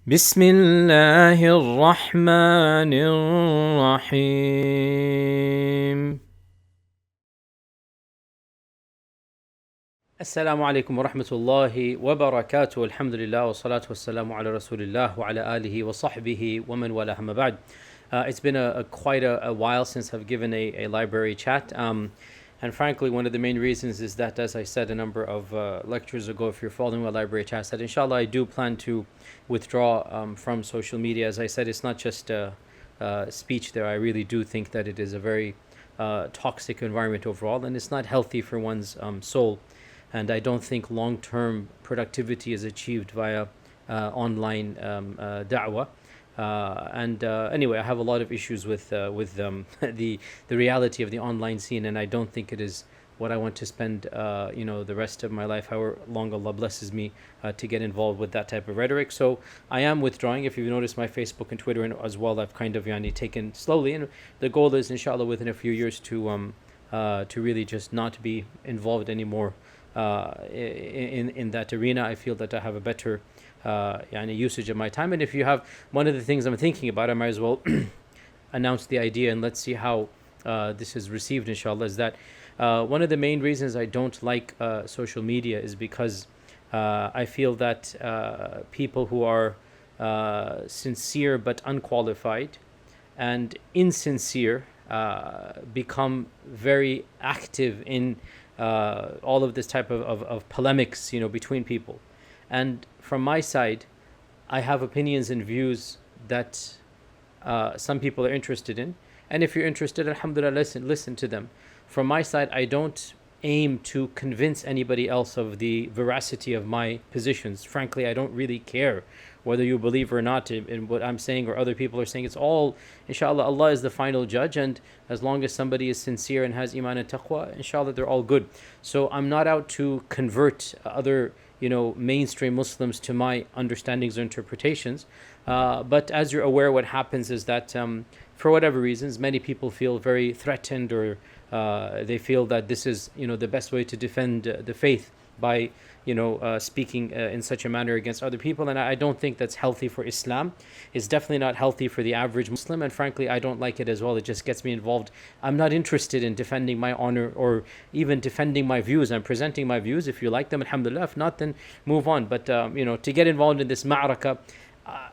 بسم الله الرحمن الرحيم. السلام عليكم ورحمة الله وبركاته. الحمد لله والصلاة والسلام على رسول الله وعلى آله وصحبه ومن والاه. أما بعد. It's been quite a while since I've given a library chat. And frankly, one of the main reasons is that, as I said a number of lectures ago, if you're following my library chat, that inshallah I do plan to withdraw from social media. As I said, it's not just speech there. I really do think that it is a very toxic environment overall, and it's not healthy for one's soul. And I don't think long-term productivity is achieved via online da'wah. Anyway, I have a lot of issues with the reality of the online scene, and I don't think it is what I want to spend the rest of my life, however long Allah blesses me, to get involved with that type of rhetoric. So I am withdrawing. If you've noticed, my Facebook and Twitter as well, I've kind of taken slowly, and the goal is inshallah within a few years to really just not be involved anymore in that arena. I feel that I have a better usage of my time. And if you have one of the things I'm thinking about, I might as well announce the idea, and let's see how this is received, inshallah. Is that one of the main reasons I don't like social media is because I feel that people who are sincere but unqualified and insincere become very active in all of this type of polemics, between people. And from my side, I have opinions and views that some people are interested in. And if you're interested, alhamdulillah, listen to them. From my side, I don't aim to convince anybody else of the veracity of my positions. Frankly, I don't really care whether you believe or not in what I'm saying or other people are saying. It's all, inshallah, Allah is the final judge, and as long as somebody is sincere and has Iman and taqwa, inshallah, they're all good. So I'm not out to convert other mainstream Muslims to my understandings or interpretations. But as you're aware, what happens is that for whatever reasons, many people feel very threatened, or they feel that this is the best way to defend the faith by speaking in such a manner against other people. And I don't think that's healthy for Islam. It's definitely not healthy for the average Muslim, and frankly I don't like it as well. It just gets me involved. I'm not interested in defending my honor or even defending my views. I'm presenting my views. If you like them, alhamdulillah. If not, then move on. But to get involved in this ma'rakah,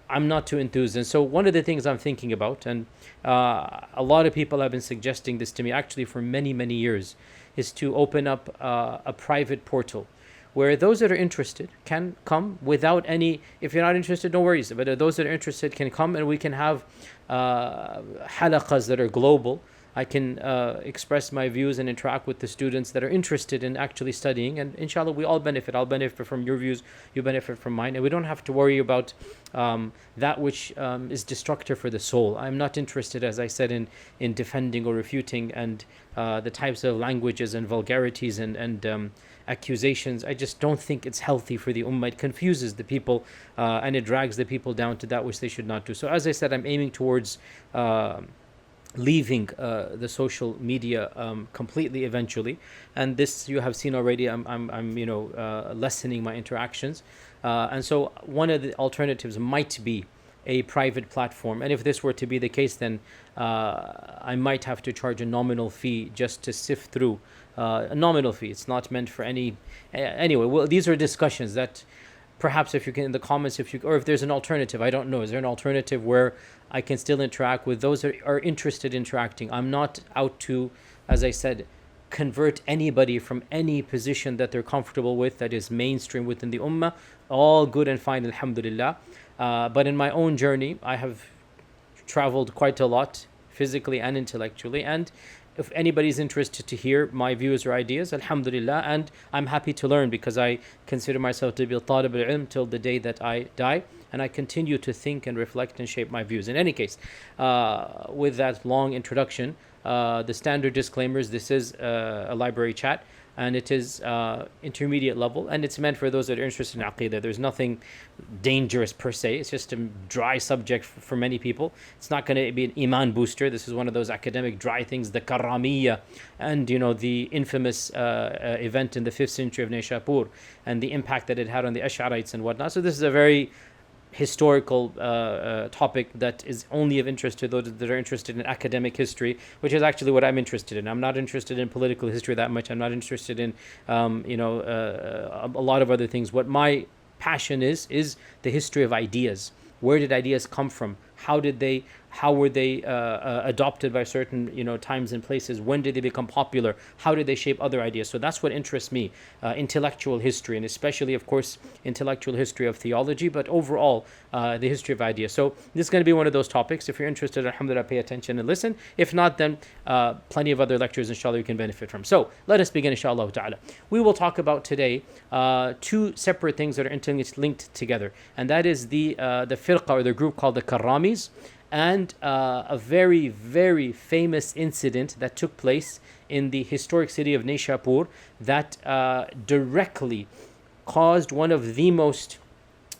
I'm not too enthused. And so one of the things I'm thinking about, and a lot of people have been suggesting this to me actually for many years, is to open up a private portal where those that are interested can come without any. If you're not interested, no worries. But those that are interested can come, and we can have halaqas that are global. I can express my views and interact with the students that are interested in actually studying, and inshallah we all benefit. I'll benefit from your views, you benefit from mine, and we don't have to worry about that which is destructive for the soul. I'm not interested, as I said, in defending or refuting and the types of languages and vulgarities and accusations. I just don't think it's healthy for the ummah. It confuses the people and it drags the people down to that which they should not do. So as I said, I'm aiming towards leaving the social media completely eventually, and this you have seen already. I'm lessening my interactions, and so one of the alternatives might be a private platform. And if this were to be the case, then I might have to charge a nominal fee just to sift through a nominal fee. It's not meant for any anyway. Well, these are discussions that perhaps if you can in the comments, or if there's an alternative, I don't know. Is there an alternative where I can still interact with those that are interested in interacting? I'm not out to, as I said, convert anybody from any position that they're comfortable with that is mainstream within the ummah. All good and fine, alhamdulillah. But in my own journey, I have traveled quite a lot, physically and intellectually, and if anybody's interested to hear my views or ideas, alhamdulillah, and I'm happy to learn, because I consider myself to be a talib al-ilm till the day that I die, and I continue to think and reflect and shape my views. In any case, with that long introduction, the standard disclaimers: this is a library chat, and it is intermediate level, and it's meant for those that are interested in Aqidah. There's nothing dangerous per se. It's just a dry subject for many people. It's not going to be an Iman booster. This is one of those academic dry things, the Karamiyyah, and the infamous event in the 5th century of Nishapur, and the impact that it had on the Ash'arites and whatnot. So this is a very historical topic that is only of interest to those that are interested in academic history, which is actually what I'm interested in. I'm not interested in political history that much. I'm not interested in, a lot of other things. What my passion is the history of ideas. Where did ideas come from? How were they adopted by certain times and places? When did they become popular? How did they shape other ideas? So that's what interests me, intellectual history, and especially, of course, intellectual history of theology, but overall the history of ideas. So this is going to be one of those topics. If you're interested, alhamdulillah, pay attention and listen. If not, then plenty of other lectures, inshallah, you can benefit from. So let us begin, inshallah ta'ala. We will talk about today two separate things that are interlinked together, and that is the firqa, or the group called the Karamis, and a very, very famous incident that took place in the historic city of Nishapur that directly caused one of the most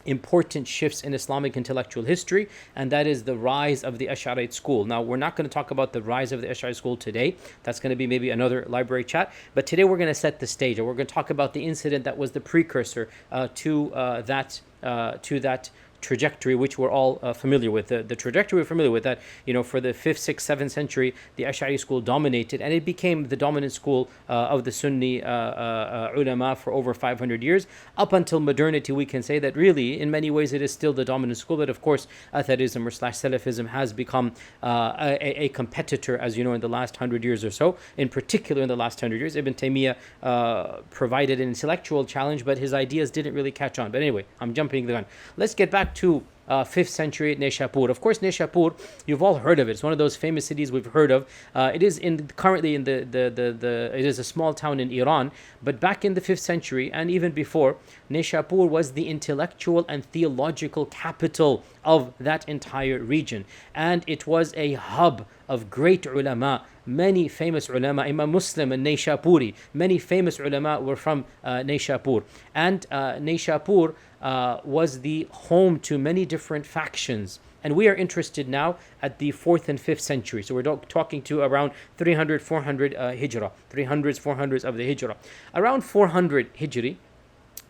important shifts in Islamic intellectual history, and that is the rise of the Ash'arite school. Now, we're not going to talk about the rise of the Ash'arite school today. That's going to be maybe another library chat. But today we're going to set the stage, and we're going to talk about the incident that was the precursor to that trajectory, which we're all familiar with. The trajectory we're familiar with, that for the 5th, 6th, 7th century, the Ash'ari school dominated, and it became the dominant school of the Sunni ulama for over 500 years. Up until modernity, we can say that really, in many ways, it is still the dominant school, but of course, Atharism or Salafism has become a competitor, as you know, in the last 100 years or so. In particular, in the last 100 years, Ibn Taymiyyah provided an intellectual challenge, but his ideas didn't really catch on. But anyway, I'm jumping the gun. Let's get back to 5th century Nishapur. Of course, Nishapur, you've all heard of it. It's one of those famous cities we've heard of. It is currently in it is a small town in Iran, but back in the 5th century and even before, Nishapur was the intellectual and theological capital of that entire region, and it was a hub of great ulama. Many famous ulama, Imam Muslim and Nishapuri, many famous ulama were from Nishapur, and Nishapur was the home to many different factions. And we are interested now at the 4th and 5th century. So we're talking to around 300, 400 Hijrah, 300s, 400s of the Hijrah. Around 400 Hijri,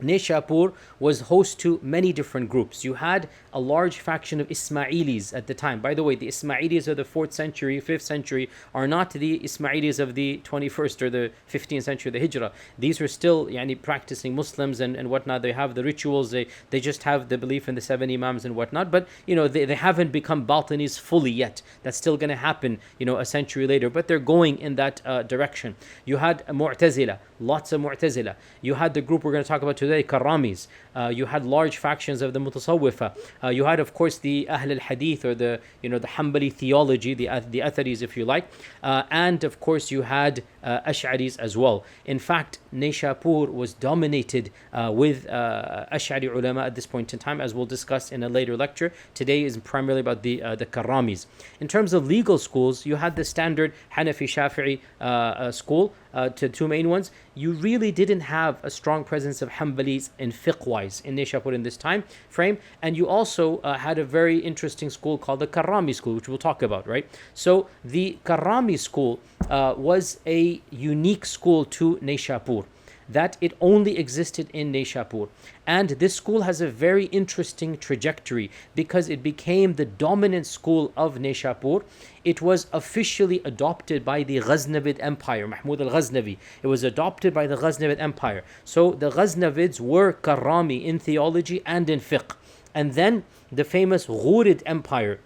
Nishapur was host to many different groups. You had a large faction of Ismailis at the time. By the way, the Ismailis of the 4th century, 5th century are not the Ismailis of the 21st or the 15th century, the Hijrah. These are still practicing Muslims and whatnot. They have the rituals. They just have the belief in the 7 Imams and whatnot. But, they haven't become Batinis fully yet. That's still going to happen, a century later. But they're going in that direction. You had Mu'tazila, lots of Mu'tazila. You had the group we're going to talk about today, Karamis. You had large factions of the Mutasawwifa. You had, of course, the Ahl al-Hadith, or the Hanbali theology, the Atharis, if you like. And, of course, you had Ash'aris as well. In fact, Nishapur was dominated with Ash'ari ulama at this point in time, as we'll discuss in a later lecture. Today is primarily about the Karamis. In terms of legal schools, you had the standard Hanafi Shafi'i school, to two main ones. You really didn't have a strong presence of Hanbalis in fiqh-wise in Nishapur in this time frame. And you also had a very interesting school called the Karami school, which we'll talk about, right? So the Karami school was a unique school to Nishapur, that it only existed in Nishapur. And this school has a very interesting trajectory because it became the dominant school of Nishapur. It was officially adopted by the Ghaznavid Empire, Mahmud al-Ghaznavi. It was adopted by the Ghaznavid Empire. So the Ghaznavids were Karami in theology and in fiqh. And then the famous Ghurid Empire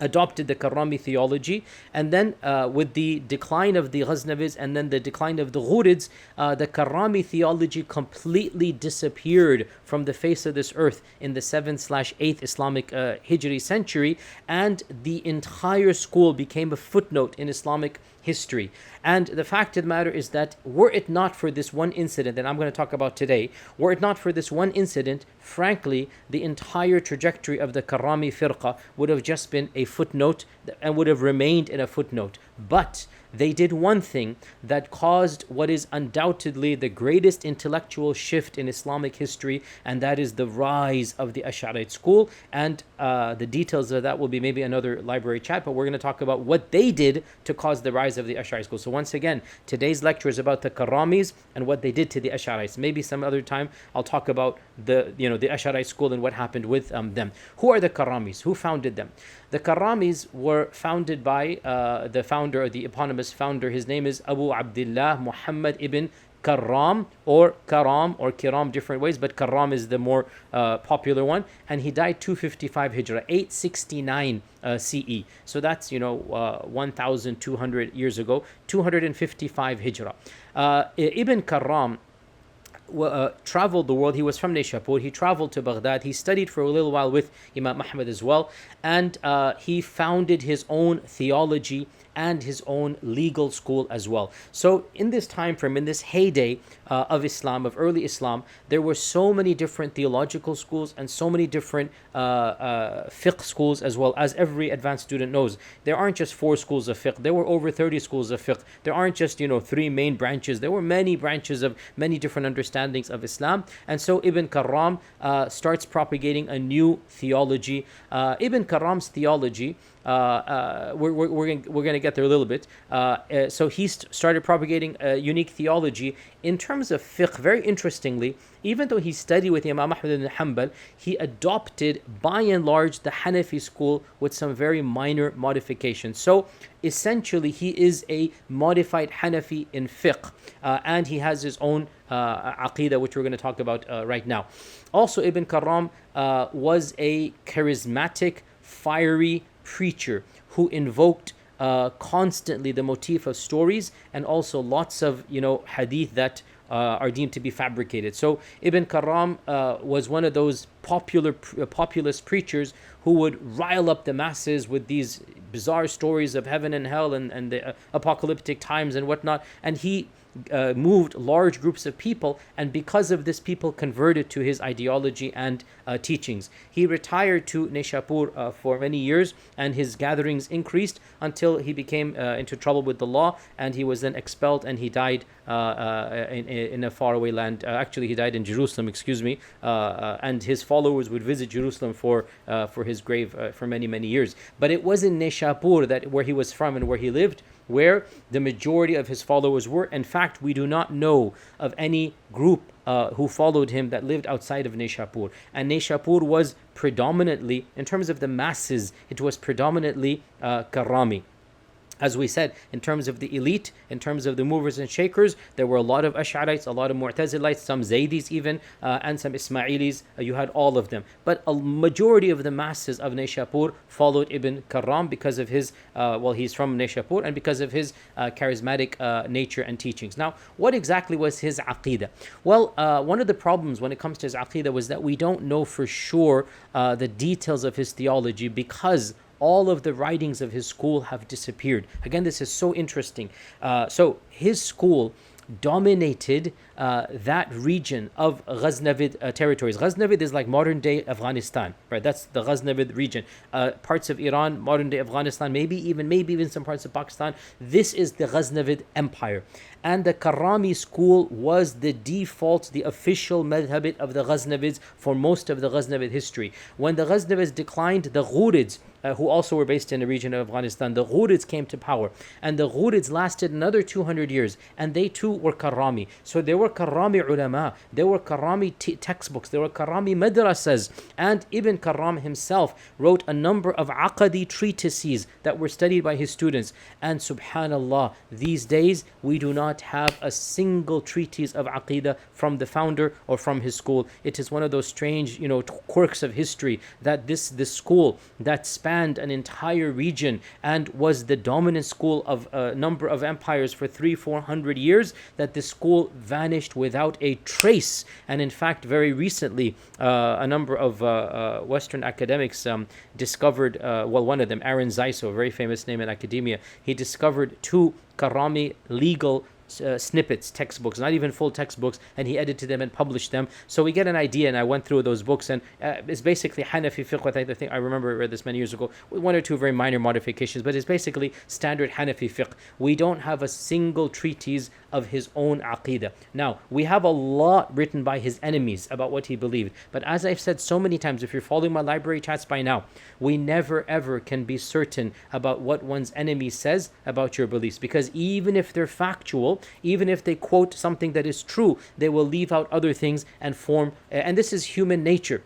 adopted the Karami theology, and then with the decline of the Ghaznavids and then the decline of the Ghurids, the Karami theology completely disappeared from the face of this earth in the 7th/8th Islamic Hijri century, and the entire school became a footnote in Islamic history. And the fact of the matter is that were it not for this one incident that I'm going to talk about today, were it not for this one incident, frankly, the entire trajectory of the Karami firqa would have just been a footnote and would have remained in a footnote. But they did one thing that caused what is undoubtedly the greatest intellectual shift in Islamic history, and that is the rise of the Ash'arite school. And the details of that will be maybe another library chat, but we're going to talk about what they did to cause the rise of the Ash'ari school. So once again, today's lecture is about the Karamis and what they did to the Ash'arites. Maybe some other time I'll talk about the Ash'ari school and what happened with them. Who are the Karamis? Who founded them? The Karamis were founded by the founder, or the eponymous founder. His name is Abu Abdullah Muhammad ibn Karam, or Karam, or Kiram, different ways, but Karam is the more popular one. And he died 255 Hijrah, 869 CE. So that's 1,200 years ago, 255 Hijrah. Ibn Karam traveled the world. He was from Nishapur. He traveled to Baghdad. He studied for a little while with Imam Ahmad as well, and he founded his own theology and his own legal school as well. So in this time frame, in this heyday of Islam, of early Islam, there were so many different theological schools and so many different fiqh schools as well. As every advanced student knows, there aren't just 4 schools of fiqh. There were over 30 schools of fiqh. There aren't just 3 main branches. There were many branches of many different understandings of Islam. And so Ibn Karam starts propagating a new theology. Ibn Karam's theology, we're going to get there a little bit. So he started propagating a unique theology in terms of fiqh. Very interestingly, even though he studied with Imam Ahmad ibn Hanbal, he adopted by and large the Hanafi school with some very minor modifications. So essentially, he is a modified Hanafi in fiqh, and he has his own aqidah, which we're going to talk about right now. Also, Ibn Karam was a charismatic, fiery preacher who invoked constantly the motif of stories, and also lots of hadith that are deemed to be fabricated. So Ibn Karam was one of those populist preachers who would rile up the masses with these bizarre stories of heaven and hell and the apocalyptic times and whatnot, and he moved large groups of people, and because of this, people converted to his ideology and teachings. He retired to Nishapur for many years, and his gatherings increased until he became into trouble with the law, and he was then expelled, and he died in a faraway land. Actually, he died in Jerusalem, and his followers would visit Jerusalem for his grave for many, many years. But it was in Nishapur where he was from and where he lived, where the majority of his followers were. In fact, we do not know of any group who followed him that lived outside of Nishapur. And Nishapur was predominantly, in terms of the masses, it was predominantly Karami. As we said, in terms of the elite, in terms of the movers and shakers, there were a lot of Ash'arites, a lot of Mu'tazilites, some Zaydis even, and some Ismailis. You had all of them. But a majority of the masses of Nishapur followed Ibn Karam because of his, he's from Nishapur, and because of his charismatic nature and teachings. Now, what exactly was his aqidah? Well, one of the problems when it comes to his aqidah was that we don't know for sure the details of his theology, because all of the writings of his school have disappeared. Again, this is so interesting. So his school dominated that region of Ghaznavid territories. Ghaznavid is like modern day Afghanistan, right? That's the Ghaznavid region. Parts of Iran, modern day Afghanistan, maybe even some parts of Pakistan. This is the Ghaznavid Empire. And the Karami school was the default, the official madhabit of the Ghaznavids for most of the Ghaznavid history. When the Ghaznavids declined, the Ghurids, who also were based in the region of Afghanistan, the Ghurids came to power. And the Ghurids lasted another 200 years. And they too were Karami. So there were Karami ulama, there were Karami textbooks, there were Karami madrasas. And Ibn Karam himself wrote a number of Aqadi treatises that were studied by his students. And subhanallah, these days we do not have a single treatise of Aqidah from the founder or from his school. It is one of those strange, quirks of history that this school that spanned an entire region and was the dominant school of a number of empires for 300-400 years, that this school vanished without a trace. And in fact, very recently, a number of Western academics discovered, one of them, Aaron Zeiso, a very famous name in academia, he discovered 2 Karami legal snippets, textbooks, not even full textbooks, and he edited them and published them. So we get an idea, and I went through those books, and it's basically Hanafi fiqh. I think I remember I read this many years ago, with one or two very minor modifications, but it's basically standard Hanafi fiqh. We don't have a single treatise of his own aqidah. Now, we have a lot written by his enemies about what he believed, but as I've said so many times, if you're following my library chats by now, we never ever can be certain about what one's enemy says about your beliefs, because even if they're factual, even if they quote something that is true, they will leave out other things and form, and this is human nature.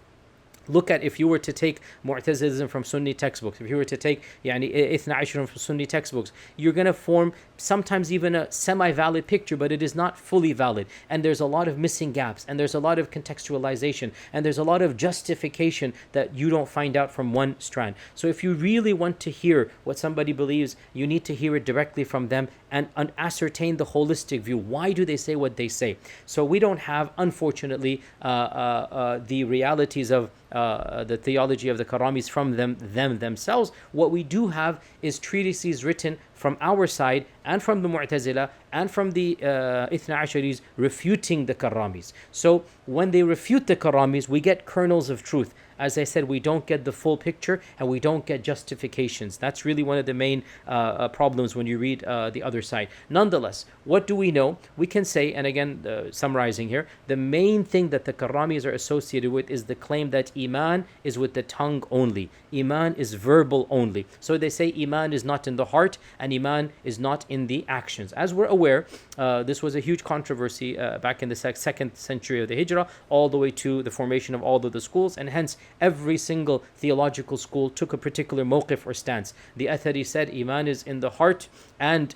Look at, if you were to take Mu'tazilism from Sunni textbooks, if you were to take Ithna Ashram from Sunni textbooks, you're going to form sometimes even a semi-valid picture, but it is not fully valid. And there's a lot of missing gaps, and there's a lot of contextualization, and there's a lot of justification that you don't find out from one strand. So if you really want to hear what somebody believes, you need to hear it directly from them and ascertain the holistic view. Why do they say what they say? So we don't have, unfortunately, the realities of the theology of the Karamis from them themselves. What we do have is treatises written from our side and from the Mu'tazila and from the Ithna Asharis refuting the Karamis. So when they refute the Karamis, we get kernels of truth. As I said, we don't get the full picture and we don't get justifications. That's really one of the main problems when you read the other side. Nonetheless, what do we know? We can say, and again, summarizing here, the main thing that the Karamis are associated with is the claim that Iman is with the tongue only. Iman is verbal only. So they say Iman is not in the heart and Iman is not in the actions. As we're aware, this was a huge controversy back in the second century of the Hijrah, all the way to the formation of all of the schools, and hence every single theological school took a particular mawqif or stance. The Atharis said Iman is in the heart and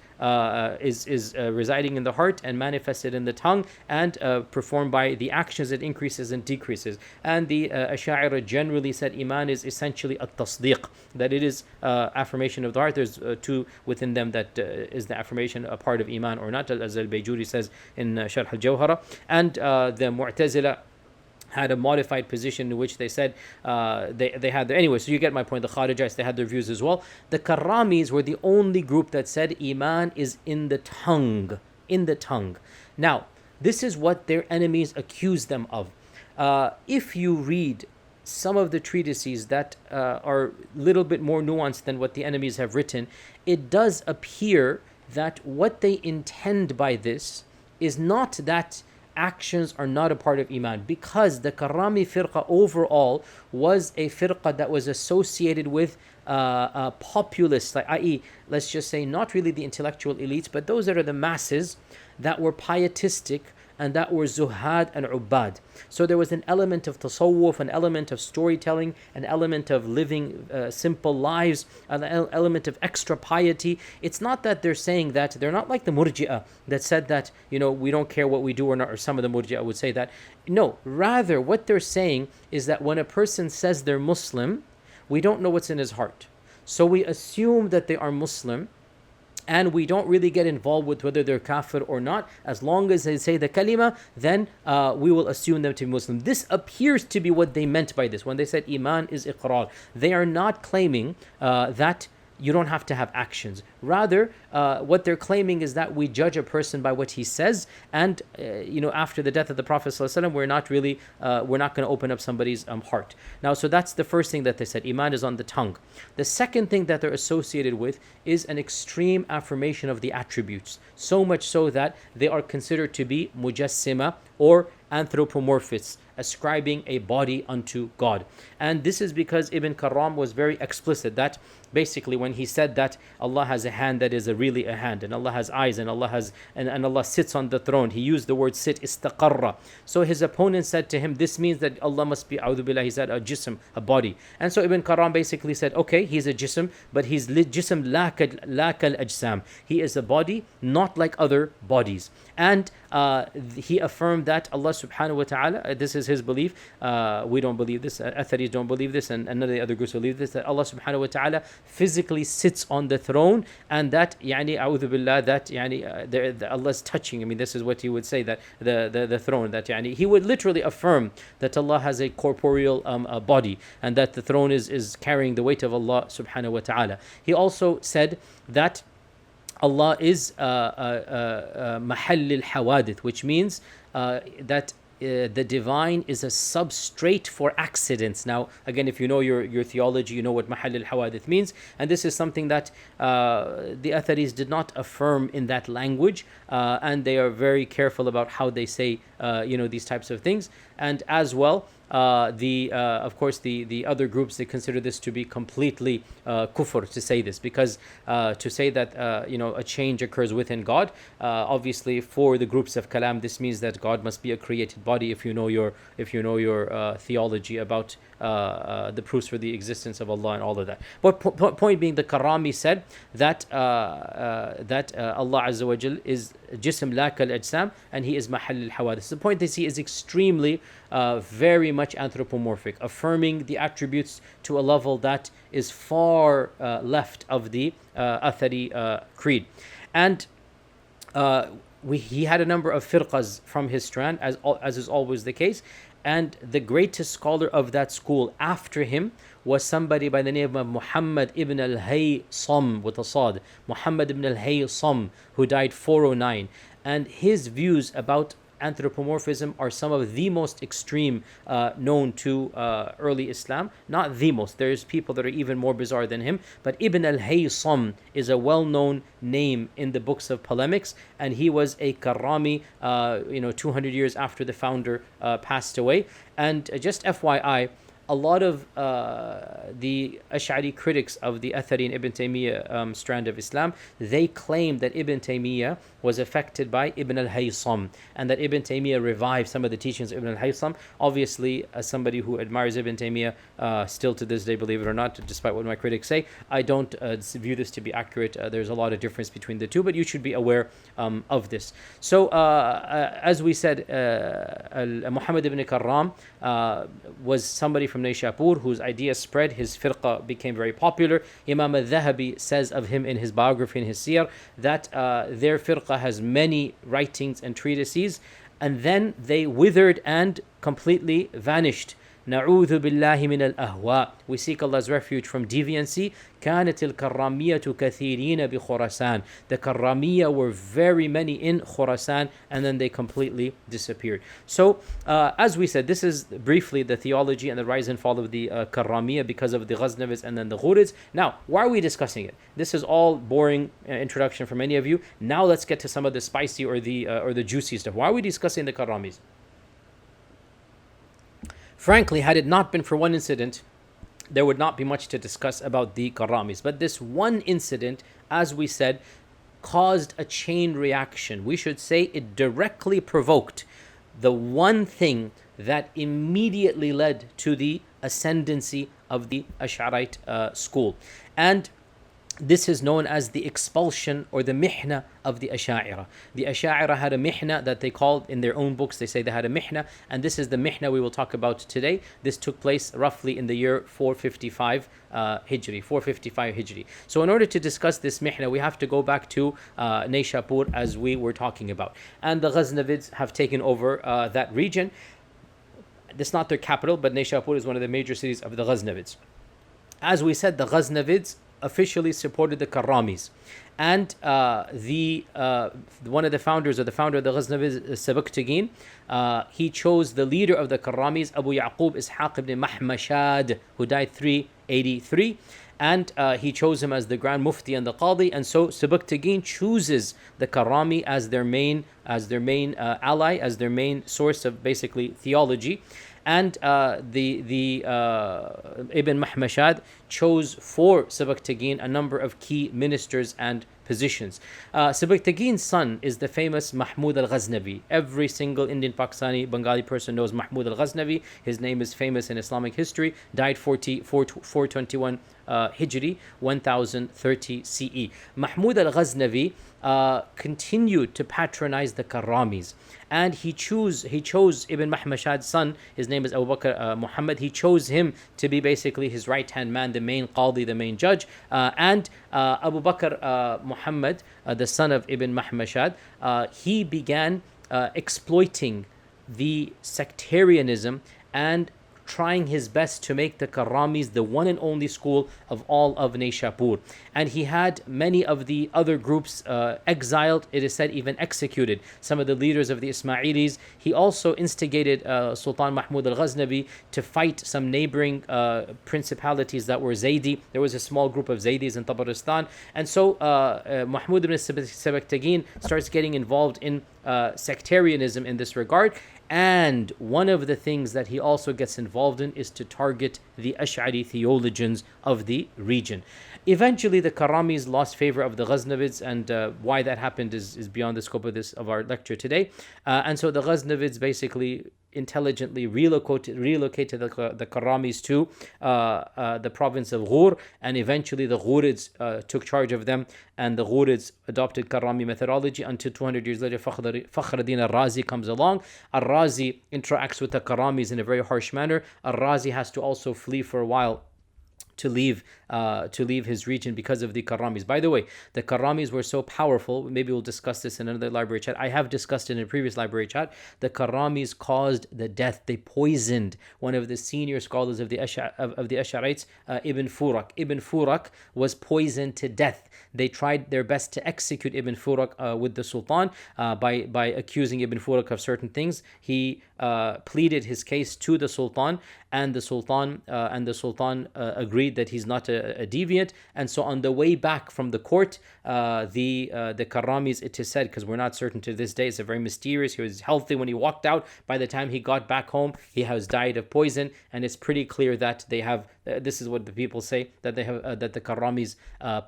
is residing in the heart and manifested in the tongue and performed by the actions. It increases and decreases. And the Ash'ari generally said Iman is essentially a tasdeeq, that it is affirmation of the heart. There's two within them that is the affirmation a part of Iman or not, as al-Bayjuri says in Sharh al-Jawhara. And the Mu'tazila had a modified position in which they said they had their, anyway, so you get my point. The Kharijites, they had their views as well. The Karamis were the only group that said Iman is in the tongue. Now, this is what their enemies accuse them of. If you read some of the treatises that are a little bit more nuanced than what the enemies have written, it does appear that what they intend by this is not that actions are not a part of Iman, because the Karami firqa overall was a firqa that was associated with populists, like, i.e., let's just say not really the intellectual elites, but those that are the masses that were pietistic and that were zuhad and ubad. So there was an element of tasawwuf, an element of storytelling, an element of living simple lives, an element of extra piety. It's not that they're saying that, they're not like the murji'ah that said that, we don't care what we do or not, or some of the murji'ah would say that. No, rather what they're saying is that when a person says they're Muslim, we don't know what's in his heart. So we assume that they are Muslim, and we don't really get involved with whether they're kafir or not. As long as they say the kalima, then we will assume them to be Muslim. This appears to be what they meant by this when they said Iman is iqrar. They are not claiming that you don't have to have actions. Rather, what they're claiming is that we judge a person by what he says, and after the death of the Prophet ﷺ, we're not going to open up somebody's heart. Now, so that's the first thing that they said. Iman is on the tongue. The second thing that they're associated with is an extreme affirmation of the attributes, so much so that they are considered to be mujassima or anthropomorphists, ascribing a body unto God. And this is because Ibn Karam was very explicit that basically when he said that Allah has a hand that is really a hand, and Allah has eyes, and Allah sits on the throne, he used the word sit, istaqarra. So his opponent said to him, this means that Allah must be, a'udhu billah, he said a jism, a body. And so Ibn Karam basically said, okay, he's a jism, but he's jism la kal ajsam. He is a body not like other bodies. And he affirmed that Allah subhanahu wa ta'ala, this is his belief, we don't believe this, Atharis don't believe this, and none of the other groups believe this, that Allah subhanahu wa ta'ala physically sits on the throne, and that a'udhu billah, that Allah's touching. This is what he would say, that the throne, that he would literally affirm that Allah has a corporeal body, and that the throne is carrying the weight of Allah subhanahu wa ta'ala. He also said that Allah is mahall al-hawadith, which means that the divine is a substrate for accidents. Now, again, if you know your theology, you know what mahall al-hawadith means, and this is something that the Atharis did not affirm in that language, and they are very careful about how they say, these types of things. And as well, of course, the other groups, they consider this to be completely kufr to say this, because to say that a change occurs within God, obviously for the groups of kalam, this means that God must be a created body. If you know your theology about the proofs for the existence of Allah and all of that. But point being, the Karami said that Allah Azza wa Jal is jism la kal ajsam, and He is mahall al-hawadith. The point is, He is extremely very much anthropomorphic, affirming the attributes to a level that is far left of the Athari creed. And he had a number of firqas from his strand, as is always the case. And the greatest scholar of that school after him was somebody by the name of Muhammad ibn al-Haysam, with a sad, Muhammad ibn al-Haysam, who died 409. And his views about anthropomorphism are some of the most extreme known to early Islam. Not the most. There's people that are even more bizarre than him. But Ibn al-Haysam is a well-known name in the books of polemics, and he was a Karami, 200 years after the founder passed away. And just FYI, a lot of the Ash'ari critics of the Athari and Ibn Taymiyyah strand of Islam, they claim that Ibn Taymiyyah was affected by Ibn al-Haysam, and that Ibn Taymiyyah revived some of the teachings of Ibn al-Haysam. Obviously, as somebody who admires Ibn Taymiyyah still to this day, believe it or not, despite what my critics say, I don't view this to be accurate. There's a lot of difference between the two, but you should be aware of this. So, as we said, Muhammad ibn Karam was somebody from Nishapur whose ideas spread. His firqa became very popular. Imam al-Dhahabi says of him in his biography, in his siyar, that their firqa has many writings and treatises, and then they withered and completely vanished. Na'udhu billahi min al-ahwa. We seek Allah's refuge from deviancy. كانت الكرامية كثيرين بخراسان. The Karamiyyah were very many in Khurasan, and then they completely disappeared. So, as we said, this is briefly the theology and the rise and fall of the Karamiyyah because of the Ghaznavids and then the Ghurids. Now, why are we discussing it? This is all boring introduction for many of you. Now let's get to some of the spicy or the juicy stuff. Why are we discussing the Karamis? Frankly, had it not been for one incident, there would not be much to discuss about the Karamis. But this one incident, as we said, caused a chain reaction. We should say it directly provoked the one thing that immediately led to the ascendancy of the Ash'arite school. And this is known as the expulsion or the Mehna of the Ash'a'ira. The Ash'a'ira had a Mehna that they called, in their own books, they say they had a Mehna, and this is the Mehna we will talk about today. This took place roughly in the year 455 Hijri, 455 Hijri. So in order to discuss this Mehna, we have to go back to Nishapur, as we were talking about. And the Ghaznavids have taken over that region. This is not their capital, but Nishapur is one of the major cities of the Ghaznavids. As we said, the Ghaznavids officially supported the Karamis, and one of the founders, or the founder of the Ghaznavids, Sebuktigin, he chose the leader of the Karamis, Abu Yaqub Ishaq ibn Mahmashad, who died 383, and he chose him as the Grand Mufti and the Qadhi. And so Sebuktigin chooses the Karami as their main ally, as their main source of basically theology. And Ibn Mahmashad chose for Sebuktigin a number of key ministers and positions. Sebuktigin's son is the famous Mahmud al-Ghaznavi. Every single Indian, Pakistani, Bengali person knows Mahmud al-Ghaznavi. His name is famous in Islamic history. Died 421 Hijri, 1030 CE. Mahmud al-Ghaznavi continued to patronize the Karamis, and he chose Ibn Mahmashad's son. His name is Abu Bakr Muhammad. He chose him to be basically his right hand man, the main Qadhi, the main judge. And Abu Bakr Muhammad, the son of Ibn Mahmashad, he began exploiting the sectarianism and trying his best to make the Karamis the one and only school of all of Nishapur. And he had many of the other groups exiled, it is said even executed, some of the leaders of the Ismailis. He also instigated Sultan Mahmud al-Ghaznavi to fight some neighboring principalities that were Zaydi. There was a small group of Zaydis in Tabaristan. And so Mahmud ibn Sabakhtagin starts getting involved in sectarianism in this regard. And one of the things that he also gets involved in is to target the Ash'ari theologians of the region. Eventually, the Karamis lost favor of the Ghaznavids, and why that happened is beyond the scope of our lecture today. And so the Ghaznavids basically intelligently relocated the Karamis to the province of Ghur, and eventually the Ghurids took charge of them, and the Ghurids adopted Karami methodology until 200 years later Fakhruddin al-Razi comes along. Al-Razi interacts with the Karamis in a very harsh manner. Al-Razi has to also flee for a while to leave his region because of the Karamis. By the way, the Karamis were so powerful, maybe we'll discuss this in another library chat. I have discussed it in a previous library chat. The Karamis caused the death. They poisoned one of the senior scholars of the Ash'arites, Ibn Furak. Ibn Furak was poisoned to death. They tried their best to execute Ibn Furak with the Sultan by accusing Ibn Furak of certain things. He pleaded his case to the Sultan, and the Sultan agreed that he's not a deviant. And so on the way back from the court, the Karamis, it is said, because we're not certain to this day, it's a very mysterious, he was healthy when he walked out. By the time he got back home, he has died of poison, and it's pretty clear that they have this is what the people say, that they have that the Karamis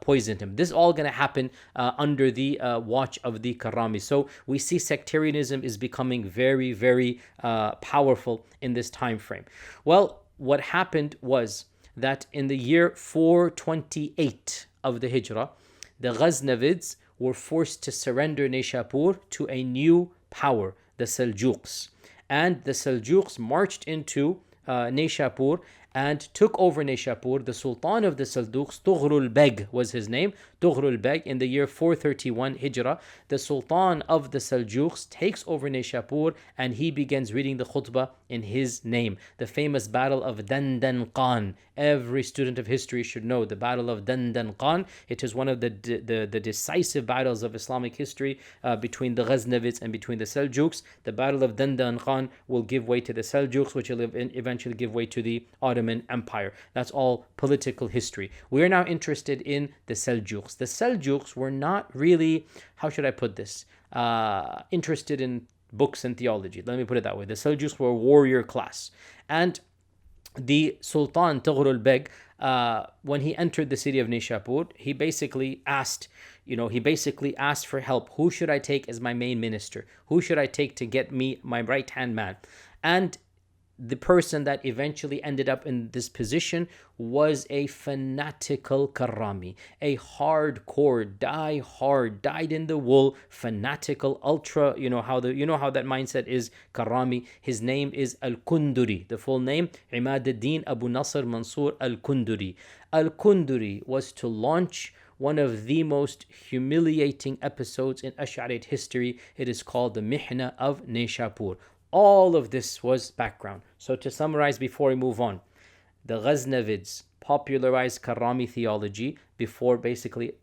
poisoned him. This is all going to happen under the watch of the Karamis. So we see sectarianism is becoming very, very powerful in this time frame. Well, what happened was that in the year 428 of the Hijrah, the Ghaznavids were forced to surrender Nishapur to a new power, the Seljuks. And the Seljuks marched into Nishapur and took over Nishapur. The Sultan of the Seljuks, Tughrul Beg was his name, Tughrul Beg, in the year 431 Hijrah. The Sultan of the Seljuks takes over Nishapur, and he begins reading the khutbah in his name. The famous battle of Dandan Khan. Every student of history should know the battle of Dandan Khan. It is one of the decisive battles of Islamic history between the Ghaznavids and between the Seljuks. The battle of Dandan Khan will give way to the Seljuks, which will eventually give way to the Ottoman Empire. That's all political history. We are now interested in the Seljuks. The Seljuks were not really, how should I put this, interested in books and theology. Let me put it that way. The Seljuks were a warrior class. And the Sultan Tughrul Beg, when he entered the city of Nishapur, he basically asked for help. Who should I take as my main minister? Who should I take to get me my right-hand man? And the person that eventually ended up in this position was a fanatical Karami, a hardcore, die-hard, dyed-in-the-wool, fanatical, ultra, you know how that mindset is, Karami. His name is Al-Kunduri. The full name, Imad ad-Din Abu Nasr Mansur Al-Kunduri. Al-Kunduri was to launch one of the most humiliating episodes in Ash'arite history. It is called the Mehna of Nishapur. All of this was background. So to summarize before we move on, the Ghaznavids popularized Karami theology before basically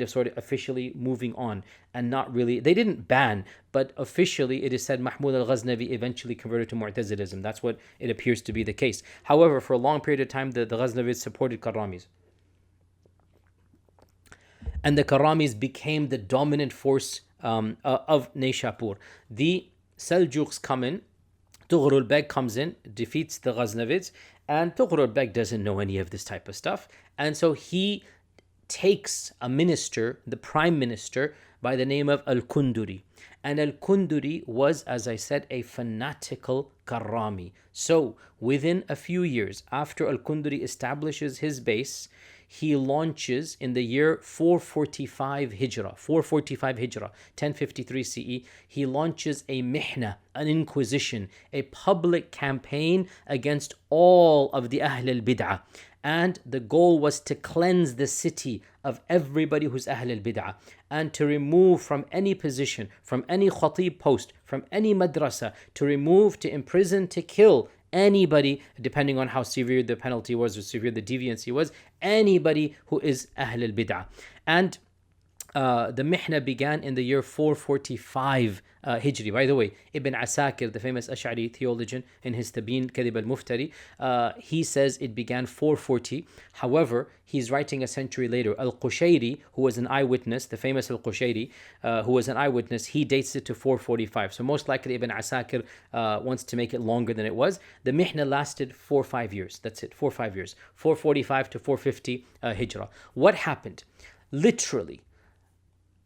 sort of officially moving on, and not really, they didn't ban, but officially it is said Mahmud al-Ghaznavi eventually converted to Mu'tazilism. That's what it appears to be the case. However, for a long period of time, the Ghaznavids supported Karamis. And the Karamis became the dominant force of Nishapur. The Seljuks come in, Tughrul Beg comes in, defeats the Ghaznavids, and Tughrul Beg doesn't know any of this type of stuff. And so he takes a minister, the prime minister, by the name of Al-Kunduri. And Al-Kunduri was, as I said, a fanatical Karami. So within a few years after Al-Kunduri establishes his base, he launches in the year 445 Hijrah, 1053 CE, he launches a mihna, an inquisition, a public campaign against all of the Ahl al-Bid'ah. And the goal was to cleanse the city of everybody who's Ahl al-Bid'ah, and to remove from any position, from any khatib post, from any madrasa, to remove, to imprison, to kill anybody, depending on how severe the penalty was or severe the deviancy was, anybody who is Ahl al-Bid'ah. And the Mehna began in the year 445 Hijri. By the way, Ibn Asakir, the famous Ash'ari theologian, in his Tabeen Kadhib al-Muftari, he says it began 440. However, he's writing a century later. Al-Qushayri, who was an eyewitness, the famous Al-Qushayri, who was an eyewitness, he dates it to 445. So most likely Ibn Asakir wants to make it longer than it was. The Mihna lasted 4 or 5 years. That's it, 4 or 5 years. 445 to 450 Hijrah. What happened? Literally,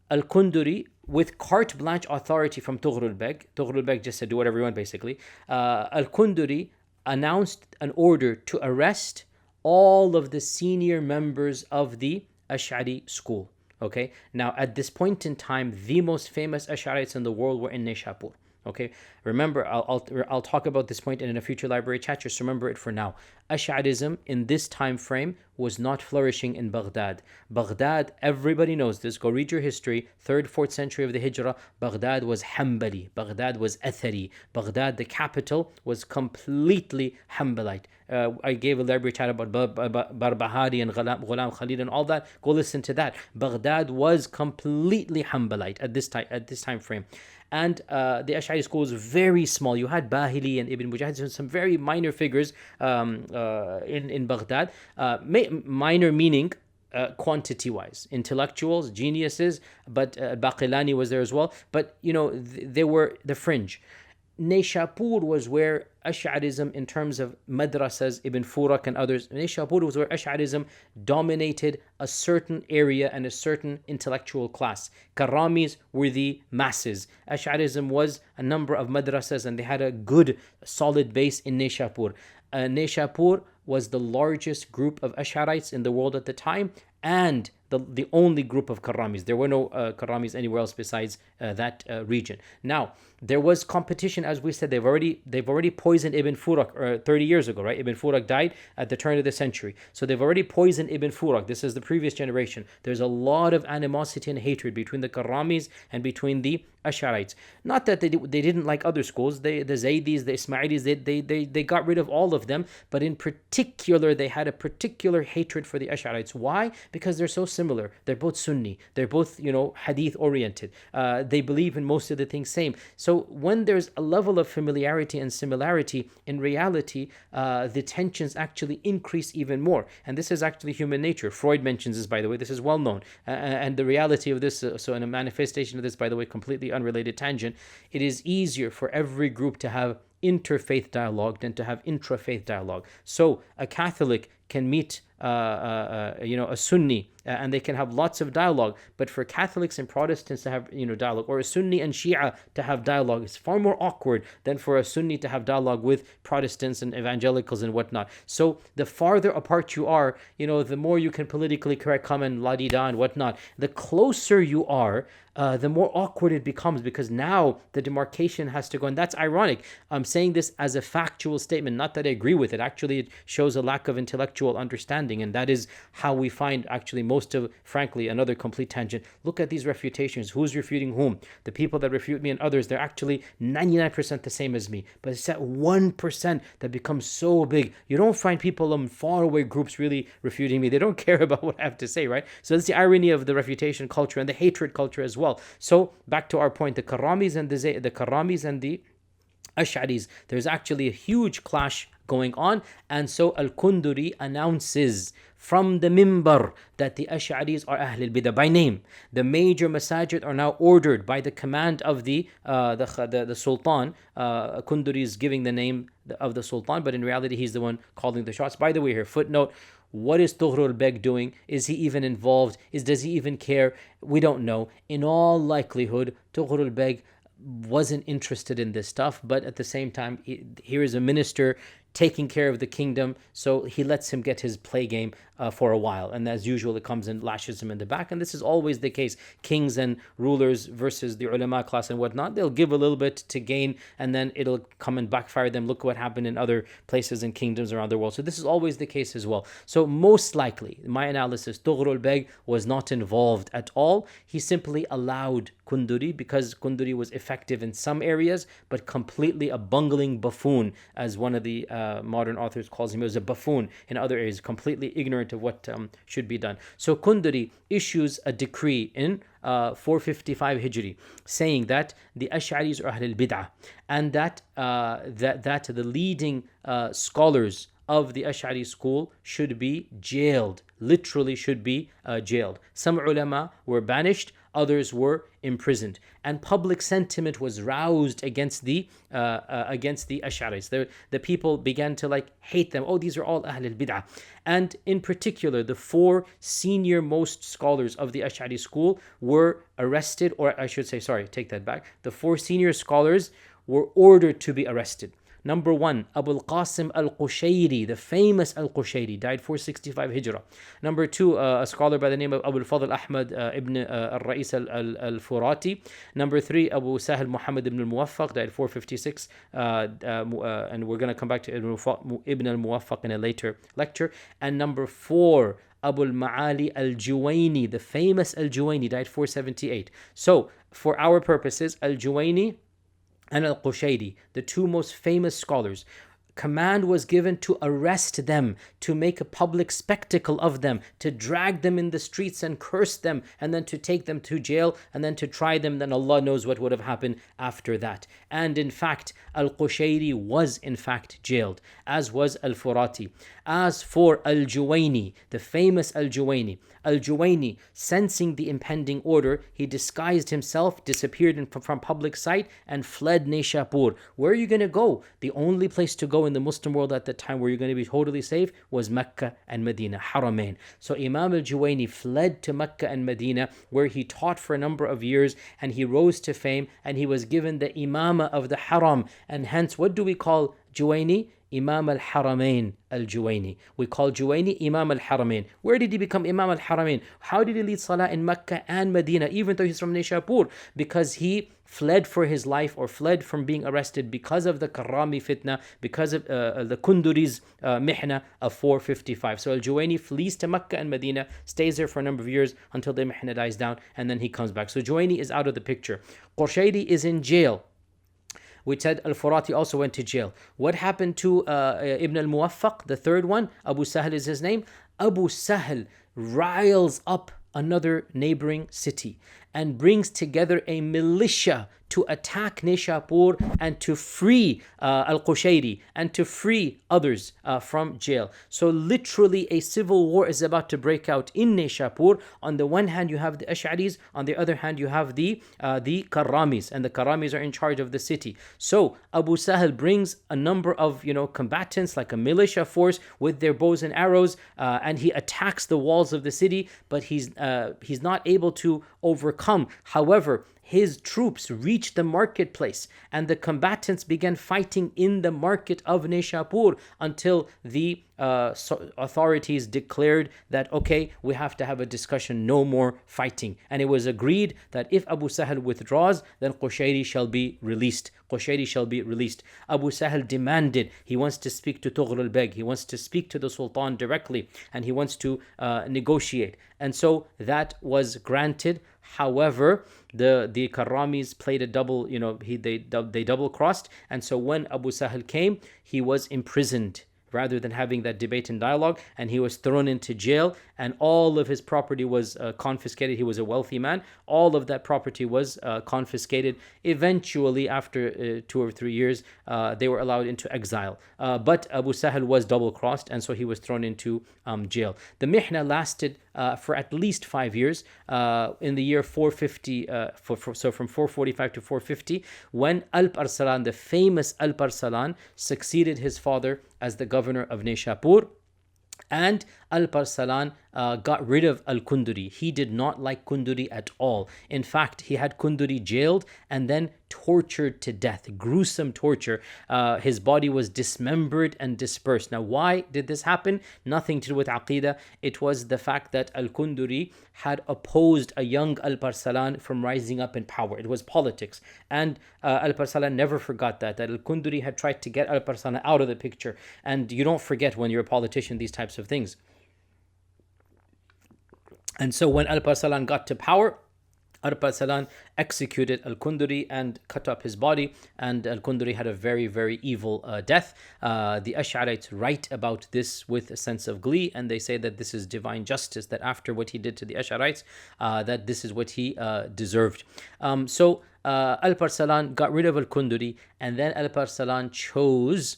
Al-Kunduri, with carte blanche authority from Tughrul Beg just said, do whatever you want, basically. Al-Kunduri announced an order to arrest all of the senior members of the Ash'ari school. Okay, now at this point in time, the most famous Ash'arites in the world were in Nisha pur. Okay, remember, I'll talk about this point in a future library chat. Just remember it for now. Ash'arism in this time frame was not flourishing in Baghdad. Baghdad, everybody knows this. Go read your history. 3rd, 4th century of the Hijrah. Baghdad was Hanbali. Baghdad was Athari. Baghdad, the capital, was completely Hanbalite. I gave a library chat about Barbahari and Ghulam Khalid and all that. Go listen to that. Baghdad was completely Hanbalite at this time frame. And the Ash'ari school was very small. You had Bahili and Ibn Mujahid, some very minor figures in Baghdad. Minor meaning quantity-wise. Intellectuals, geniuses, but Baqilani was there as well. But, they were the fringe. Nishapur was where Ash'arism, in terms of madrasas, Ibn Furak and others, Nishapur was where Ash'arism dominated a certain area and a certain intellectual class. Karamis were the masses. Ash'arism was a number of madrasas, and they had a good, solid base in Nishapur. Nishapur was the largest group of Ash'arites in the world at the time, and the only group of Karamis. There were no Karamis anywhere else besides that region. Now, there was competition, as we said. They've already poisoned Ibn Furak 30 years ago, right? Ibn Furak died at the turn of the century. So they've already poisoned Ibn Furak. This is the previous generation. There's a lot of animosity and hatred between the Karamis and between the Ash'arites. Not that they didn't like other schools. The Zaydis, the Ismailis, they got rid of all of them. But in particular, they had a particular hatred for the Ash'arites. Why? Because they're so similar. They're both Sunni. They're both, hadith oriented. They believe in most of the things same. So when there's a level of familiarity and similarity, in reality, the tensions actually increase even more. And this is actually human nature. Freud mentions this, by the way. This is well known. And the reality of this, so in a manifestation of this, by the way, completely unrelated tangent, it is easier for every group to have interfaith dialogue than to have intrafaith dialogue. So a Catholic can meet a Sunni and they can have lots of dialogue, but for Catholics and Protestants to have dialogue, or a Sunni and Shia to have dialogue, is far more awkward than for a Sunni to have dialogue with Protestants and evangelicals and whatnot. So the farther apart you are, the more you can politically correct, come and la-di-da and whatnot. The closer you are, the more awkward it becomes, because now the demarcation has to go. And that's ironic. I'm saying this as a factual statement, not that I agree with it. Actually, it shows a lack of intellectual understanding, and that is how we find actually most of, frankly, another complete tangent. Look at these refutations. Who's refuting whom? The people that refute me and others, they're actually 99% the same as me. But it's that 1% that becomes so big. You don't find people in faraway groups really refuting me. They don't care about what I have to say, right? So that's the irony of the refutation culture and the hatred culture as well. So back to our point, the Karamis and the Ash'aris, there's actually a huge clash going on. And so Al-Kunduri announces from the mimbar that the Ash'aris are Ahl al-Bidah by name. The major masajid are now ordered by the command of the Sultan. Kunduri is giving the name of the Sultan, but in reality he's the one calling the shots. By the way, here, footnote, what is Tughrul Beg doing? Is he even involved? Does he even care? We don't know. In all likelihood, Tughrul Beg wasn't interested in this stuff, but at the same time, here is a minister taking care of the kingdom. So he lets him get his play game for a while. And as usual, it comes and lashes him in the back. And this is always the case. Kings and rulers versus the ulama class and whatnot, they'll give a little bit to gain, and then it'll come and backfire them. Look what happened in other places and kingdoms around the world. So this is always the case as well. So most likely, my analysis, Tughrul Beg was not involved at all. He simply allowed Kunduri, because Kunduri was effective in some areas, but completely a bungling buffoon, as one of the modern authors calls him. He was a buffoon in other areas, completely ignorant of what should be done. So Kunduri issues a decree in 455 Hijri, saying that the Ash'aris are Ahl al-Bid'ah, and that the leading scholars of the Ash'ari school should be jailed, literally should be jailed. Some ulama were banished, others were imprisoned, and public sentiment was roused against the Ash'aris. The people began to hate them. Oh, these are all Ahl al-Bid'ah. And in particular, the four senior most scholars of the Ash'ari school were arrested, or I should say, sorry, take that back. The four senior scholars were ordered to be arrested. Number one, Abu al-Qasim al-Qushayri, the famous al-Qushayri, died 465 Hijrah. Number two, a scholar by the name of Abu al-Fadl Ahmad ibn al-Ra'is al-Furati. Number three, Abu Sahel Muhammad ibn al-Muwaffaq, died 456. And we're going to come back to Ibn al-Muwaffaq in a later lecture. And number four, Abu al-Ma'ali al-Juwayni, the famous al-Juwayni, died 478. So, for our purposes, al-Juwayni and al-Qushayri, the two most famous scholars, command was given to arrest them, to make a public spectacle of them, to drag them in the streets and curse them, and then to take them to jail, and then to try them. Then Allah knows what would have happened after that. And in fact, al-Qushayri was in fact jailed, as was al-Furati. As for al-Juwayni, the famous al-Juwayni, sensing the impending order, he disguised himself, disappeared from public sight, and fled Nishapur. Where are you going to go? The only place to go in the Muslim world at that time where you're going to be totally safe was Mecca and Medina, Haramain. So Imam al-Juwayni fled to Mecca and Medina, where he taught for a number of years, and he rose to fame, and he was given the imama of the Haram. And hence, what do we call Juwayni? Imam al-Haramain al-Juwayni. We call Juwayni Imam al-Haramain. Where did he become Imam al-Haramain? How did he lead Salah in Mecca and Medina, even though he's from Nishapur? Because he fled for his life, or fled from being arrested, because of the Karami fitna, because of the Kunduri's Mehna of 455. So al-Juwayni flees to Mecca and Medina, stays there for a number of years until the Mehna dies down, and then he comes back. So Juwayni is out of the picture. Qushayri is in jail. We said al-Furati also went to jail. What happened to Ibn al-Muwaffaq, the third one? Abu Sahel is his name. Abu Sahel riles up another neighboring city and brings together a militia to attack Nishapur and to free al-Qushayri and to free others from jail. So literally a civil war is about to break out in Nishapur. On the one hand you have the Ash'aris, on the other hand you have the Karamis, and the Karamis are in charge of the city. So Abu Sahel brings a number of combatants, like a militia force with their bows and arrows, and he attacks the walls of the city, but he's not able to overcome. However, his troops reached the marketplace, and the combatants began fighting in the market of Nishapur until the authorities declared that, okay, we have to have a discussion, no more fighting. And it was agreed that if Abu Sahel withdraws, then Qushayri shall be released. Qushayri shall be released. Abu Sahel demanded, he wants to speak to Tughrul Beg, he wants to speak to the Sultan directly, and he wants to negotiate. And so that was granted. However, the Karamis played a double, they double crossed, and so when Abu Sahel came, he was imprisoned rather than having that debate and dialogue, and he was thrown into jail, and all of his property was confiscated. He was a wealthy man. All of that property was confiscated. Eventually, after 2 or 3 years, they were allowed into exile. But Abu Sahel was double-crossed, and so he was thrown into jail. The Mihna lasted for at least 5 years. In the year 450, so from 445 to 450, when Alp-Arsalan, the famous Alp-Arsalan, succeeded his father as the governor of Nishapur. And Alp-Arsalan got rid of Al-Kunduri. He did not like Kunduri at all. In fact, he had Kunduri jailed and then tortured to death, gruesome torture. His body was dismembered and dispersed. Now, why did this happen? Nothing to do with Aqidah. It was the fact that Al-Kunduri had opposed a young Al-Parsalan from rising up in power. It was politics. And Al-Parsalan never forgot that Al-Kunduri had tried to get Al-Parsalan out of the picture. And you don't forget when you're a politician these types of things. And so when Al-Parsalan got to power, Al-Parsalan executed Al-Kunduri and cut up his body, and Al-Kunduri had a very, very evil death. The Ash'arites write about this with a sense of glee, and they say that this is divine justice, that after what he did to the Ash'arites, that this is what he deserved. So Al-Parsalan got rid of Al-Kunduri, and then Al-Parsalan chose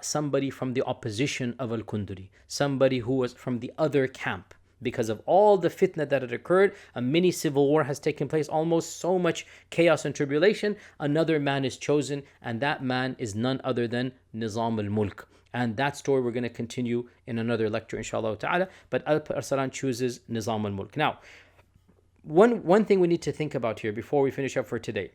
somebody from the opposition of Al-Kunduri, somebody who was from the other camp. Because of all the fitna that had occurred, a mini civil war has taken place, almost so much chaos and tribulation. Another man is chosen, and that man is none other than Nizam al-Mulk. And that story we're going to continue in another lecture, inshallah ta'ala. But Al-Parsalan chooses Nizam al-Mulk. Now, one thing we need to think about here before we finish up for today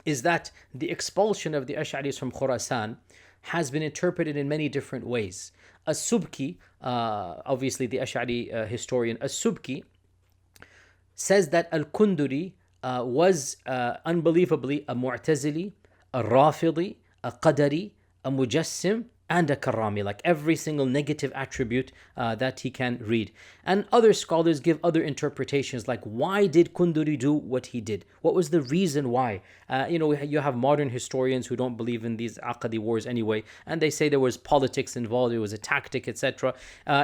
is that the expulsion of the Ash'aris from Khurasan has been interpreted in many different ways. As-Subki, obviously the Ash'ari historian As-Subki, says that Al-Kunduri was unbelievably a Mu'tazili, a Rafidi, a Qadari, a Mujassim, and a Karami, like every single negative attribute that he can read. And other scholars give other interpretations, like why did Kunduri do what he did? What was the reason why? You have modern historians who don't believe in these Aqadi wars anyway, and they say there was politics involved, it was a tactic, etc.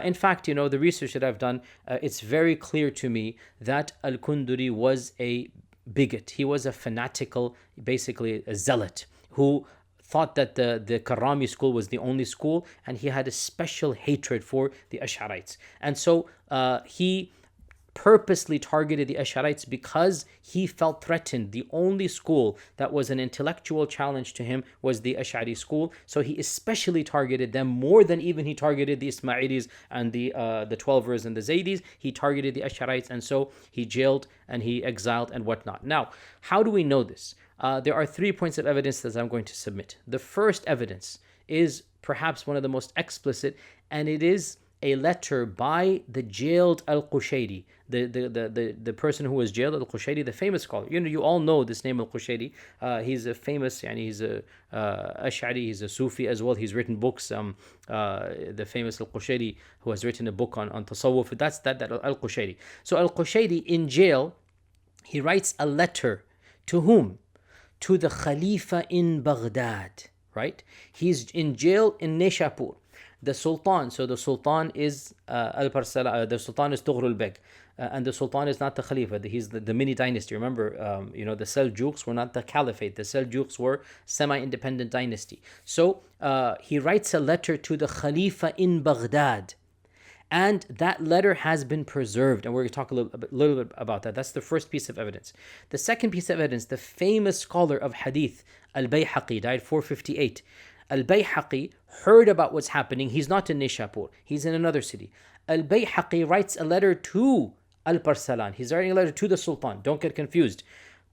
In fact, the research that I've done, it's very clear to me that Al-Kunduri was a bigot. He was a fanatical, basically a zealot, who thought that the Karami school was the only school, and he had a special hatred for the Ash'arites. And so he purposely targeted the Ash'arites because he felt threatened. The only school that was an intellectual challenge to him was the Ash'ari school. So he especially targeted them more than even he targeted the Ismailis and the Twelvers and the Zaydis. He targeted the Ash'arites, and so he jailed and he exiled and whatnot. Now, how do we know this? There are 3 points of evidence that I'm going to submit. The first evidence is perhaps one of the most explicit, and it is a letter by the jailed Al-Qushayri, the person who was jailed, Al-Qushayri, the famous scholar. You all know this name Al-Qushayri. He's a famous, he's a Ash'ari, he's a Sufi as well. He's written books. The famous Al-Qushayri, who has written a book on Tasawwuf, that's that Al-Qushayri. So Al-Qushayri in jail, he writes a letter to whom? To the Khalifa in Baghdad, right? He's in jail in Nishapur. The Sultan, so the Sultan is Al-Parsala, the Sultan is Tughrul Beg, and the Sultan is not the Khalifa, he's the mini dynasty. Remember, the Seljuks were not the caliphate, the Seljuks were semi-independent dynasty. So he writes a letter to the Khalifa in Baghdad, and that letter has been preserved, and we're going to talk a little bit about that. That's the first piece of evidence. The second piece of evidence, the famous scholar of Hadith, Al-Bayhaqi, died 458. Al-Bayhaqi heard about what's happening. He's not in Nishapur, he's in another city. Al-Bayhaqi writes a letter to Al-Parsalan. He's writing a letter to the Sultan. Don't get confused.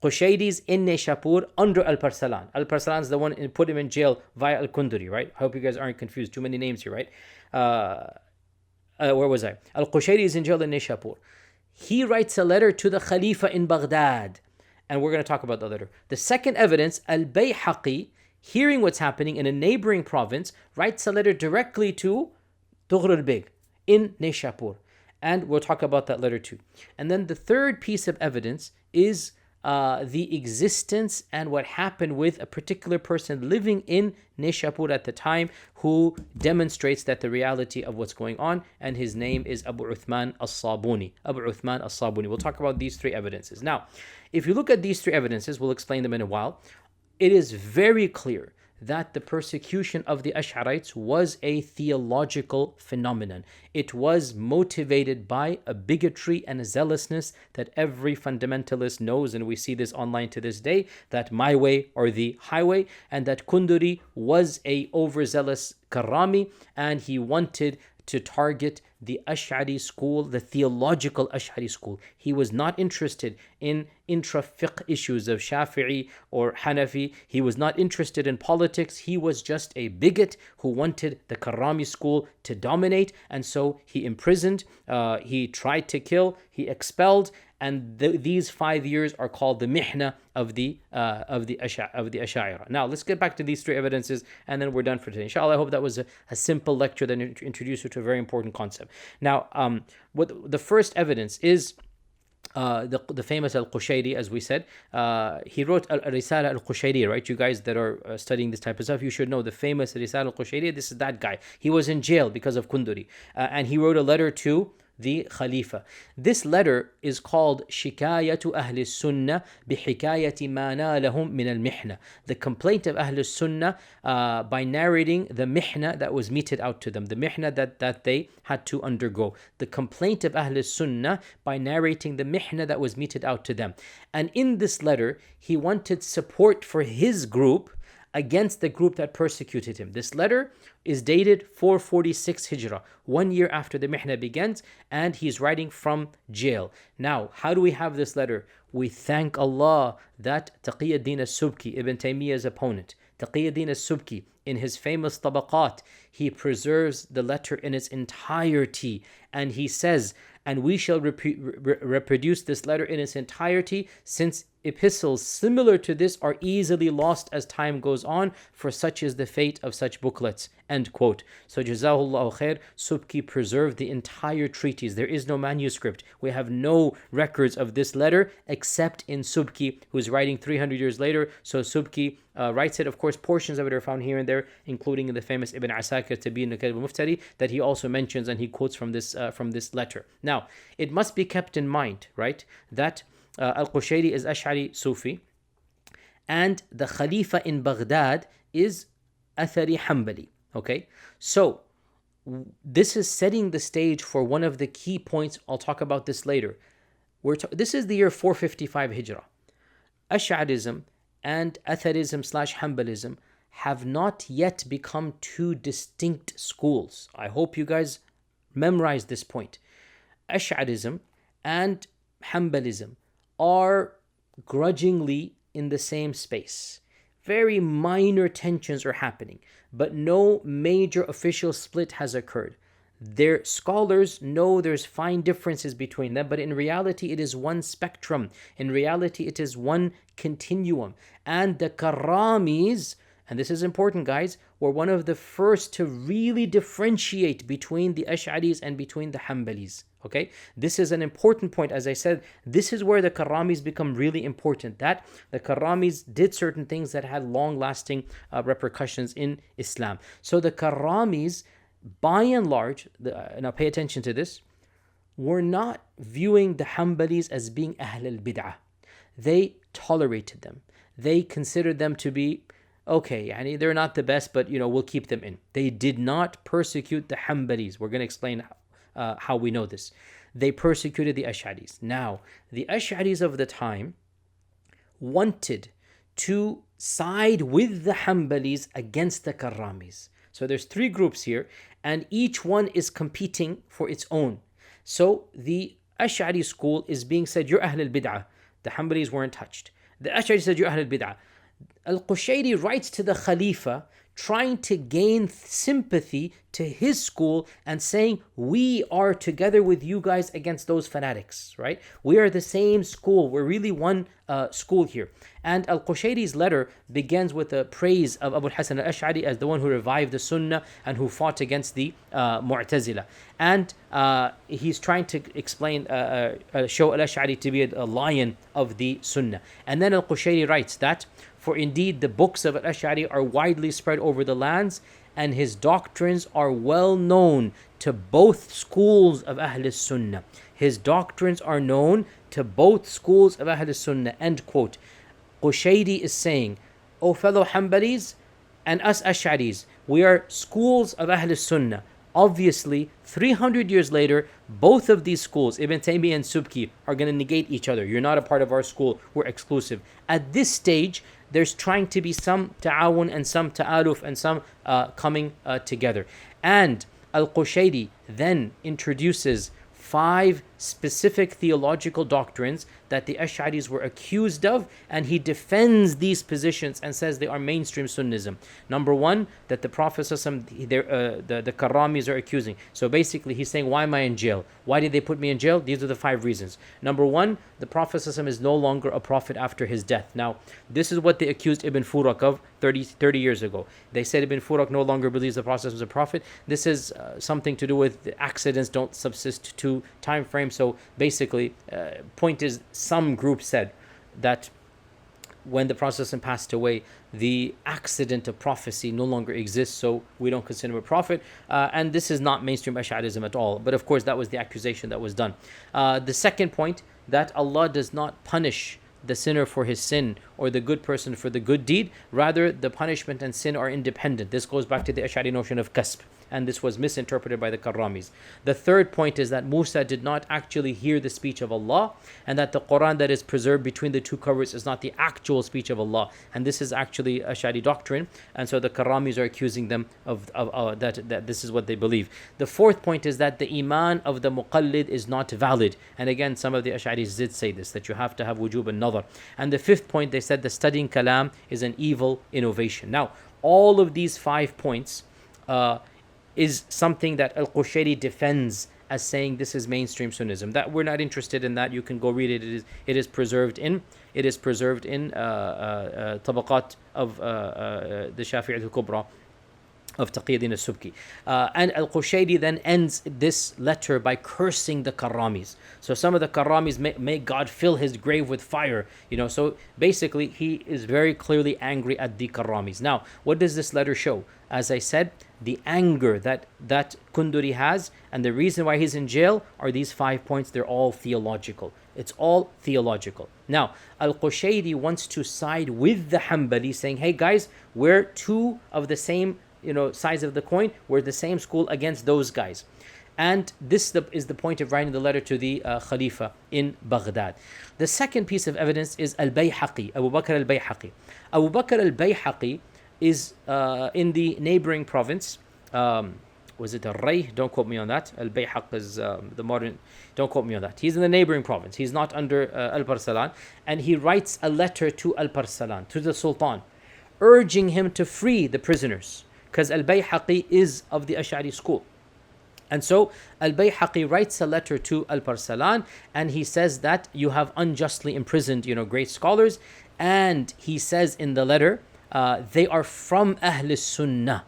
Qushayri's in Nishapur under Al-Parsalan. Al-Parsalan's the one who put him in jail via Al-Kunduri, right? I hope you guys aren't confused. Too many names here, right? Where was I? Al-Qushayri is in jail in Nishapur. He writes a letter to the Khalifa in Baghdad, and we're going to talk about the letter. The second evidence, Al-Bayhaqi, hearing what's happening in a neighboring province, writes a letter directly to Tughrul Beg in Nishapur, and we'll talk about that letter too. And then the third piece of evidence is the existence and what happened with a particular person living in Nishapur at the time, who demonstrates that the reality of what's going on, and his name is Abu Uthman al-Sabuni. Abu Uthman al-Sabuni. We'll talk about these 3 evidences. Now, if you look at these 3 evidences, we'll explain them in a while. It is very clear that the persecution of the Ash'arites was a theological phenomenon. It was motivated by a bigotry and a zealousness that every fundamentalist knows, and we see this online to this day, that my way or the highway, and that Kunduri was a overzealous Karami, and he wanted to target the Ash'ari school, the theological Ash'ari school. He was not interested in intra-fiqh issues of Shafi'i or Hanafi. He was not interested in politics. He was just a bigot who wanted the Karami school to dominate, and so he imprisoned, he tried to kill, he expelled, and these 5 years are called the Mehna of the Ash'ari. Now let's get back to these three evidences, and then we're done for today. Inshallah, I hope that was a simple lecture that introduced you to a very important concept. Now, what the first evidence is the famous Al-Qushayri, as we said. He wrote Risala Al-Qushayri, right? You guys that are studying this type of stuff, you should know the famous Risala Al-Qushayri. This is that guy. He was in jail because of Kunduri, and he wrote a letter to the Khalifa. This letter is called Shikayatu Ahli Sunnah bihikayati ma nalahum min al-mihna. The complaint of Ahl Sunnah by narrating the mihna that was meted out to them, the mihna that they had to undergo. The complaint of Ahl Sunnah by narrating the mihna that was meted out to them. And in this letter, he wanted support for his group against the group that persecuted him. This letter is dated 446 Hijrah, 1 year after the Mihna begins, and he's writing from jail. Now, how do we have this letter? We thank Allah that Taqiyuddin as-Subki, Ibn Taymiyyah's opponent, Taqiyuddin as-Subki, in his famous Tabaqat, he preserves the letter in its entirety, and he says, and we shall reproduce this letter in its entirety, since epistles similar to this are easily lost as time goes on, for such is the fate of such booklets. End quote. So Jazahullahu khair, Subki preserved the entire treatise. There is no manuscript. We have no records of this letter except in Subki, who's writing 300 years later. So Subki writes it. Of course, portions of it are found here and there, including in the famous Ibn Asakir Tabyin al-Muftari that he also mentions, and he quotes from this letter. Now, it must be kept in mind, right, that Al-Qushayri is Ash'ari Sufi, and the Khalifa in Baghdad is Athari Hanbali. Okay, so this is setting the stage for one of the key points. I'll talk about this later. This is the year 455 Hijrah. Ash'arism and Atharism / Hanbalism have not yet become two distinct schools. I hope you guys memorize this point. Ash'arism and Hanbalism are grudgingly in the same space. Very minor tensions are happening, but no major official split has occurred. Their scholars know there's fine differences between them, but in reality it is one spectrum. In reality it is one continuum. And the Karamis, and this is important guys, were one of the first to really differentiate between the Ash'aris and between the Hanbalis. Okay, this is an important point. As I said, this is where the Karamis become really important, that the Karamis did certain things that had long-lasting repercussions in Islam. So the Karamis, by and large, now pay attention to this, were not viewing the Hanbalis as being Ahl al-Bid'ah. They tolerated them. They considered them to be okay, yani they're not the best, but we'll keep them in. They did not persecute the Hanbalis. We're going to explain how we know this. They persecuted the Ash'aris. Now, the Ash'aris of the time wanted to side with the Hanbalis against the Karamis. So there's three groups here, and each one is competing for its own. So the Ash'ari school is being said, you're Ahl al-Bid'ah. The Hanbalis weren't touched. The Ash'ari said, you're Ahl al-Bid'ah. Al-Qushayri writes to the Khalifa, trying to gain sympathy to his school and saying, we are together with you guys against those fanatics, right? We are the same school. We're really one school here. And Al-Qushayri's letter begins with a praise of Abu al-Hasan al-Ash'ari as the one who revived the Sunnah and who fought against the Mu'tazila. And he's trying to explain, show al-Ash'ari to be a lion of the Sunnah. And then Al-Qushayri writes that, for indeed the books of al-Ash'ari are widely spread over the lands, and his doctrines are well known to both schools of Ahl Sunnah. His doctrines are known to both schools of Ahl Sunnah. End quote. Qushayri is saying, O fellow Hanbalis and us Ash'aris, we are schools of Ahl Sunnah. Obviously, 300 years later, both of these schools, Ibn Taymiyyah and Subki, are going to negate each other. You're not a part of our school. We're exclusive. At this stage, there's trying to be some ta'awun and some ta'aluf and some coming together. And Al-Qushayri then introduces 5 specific theological doctrines that the Ash'aris were accused of, and he defends these positions and says they are mainstream Sunnism. Number 1, that the Prophet the Karamis are accusing. So basically he's saying, why am I in jail? Why did they put me in jail? These are the 5 reasons. Number 1, the Prophet is no longer a prophet after his death. Now, this is what they accused Ibn Furak of 30 years ago. They said Ibn Furak no longer believes the Prophet was a prophet. This is something to do with accidents don't subsist to time frame. So basically, point is, some group said that when the Prophet passed away, the accident of prophecy no longer exists, so we don't consider him a prophet. And this is not mainstream Ash'arism at all. But of course, that was the accusation that was done. The second point, that Allah does not punish the sinner for his sin or the good person for the good deed. Rather, the punishment and sin are independent. This goes back to the Ash'ari notion of kasb, and this was misinterpreted by the Karamis. The third point is that Musa did not actually hear the speech of Allah, and that the Quran that is preserved between the 2 covers is not the actual speech of Allah, and this is actually Ash'ari doctrine, and so the Karamis are accusing them of that this is what they believe. The fourth point is that the Iman of the Muqallid is not valid, and again some of the Ash'aris did say this, that you have to have wujub and nadar. And the fifth point, they said the studying kalam is an evil innovation. Now, all of these 5 points is something that Al-Qushayri defends as saying this is mainstream Sunnism. That we're not interested in that. You can go read it. It is preserved in Tabaqat of the Shafi'i al-Kubra of Taqiyuddin al-Subki. And Al-Qushayri then ends this letter by cursing the Karamis. So some of the Karamis, may God fill his grave with fire. So basically he is very clearly angry at the Karamis. Now, what does this letter show? As I said, the anger that Kunduri has, and the reason why he's in jail are these 5 points. They're all theological. It's all theological. Now, Al-Qushayri wants to side with the Hanbali, saying, hey guys, we're 2 of the same sides of the coin. We're the same school against those guys. And this is the point of writing the letter to the Khalifa in Baghdad. The second piece of evidence is Al-Bayhaqi, Abu Bakr al-Bayhaqi. Abu Bakr al-Bayhaqi is in the neighboring province. Was it Al-Ray? Don't quote me on that. Al-Bayhaq is the modern. Don't quote me on that. He's in the neighboring province. He's not under Al-Barsalan. And he writes a letter to Al-Barsalan, to the Sultan, urging him to free the prisoners, because Al-Bayhaqi is of the Ash'ari school. And so Al-Bayhaqi writes a letter to Al-Barsalan, and he says that you have unjustly imprisoned great scholars. And he says in the letter, they are from Ahl Sunnah.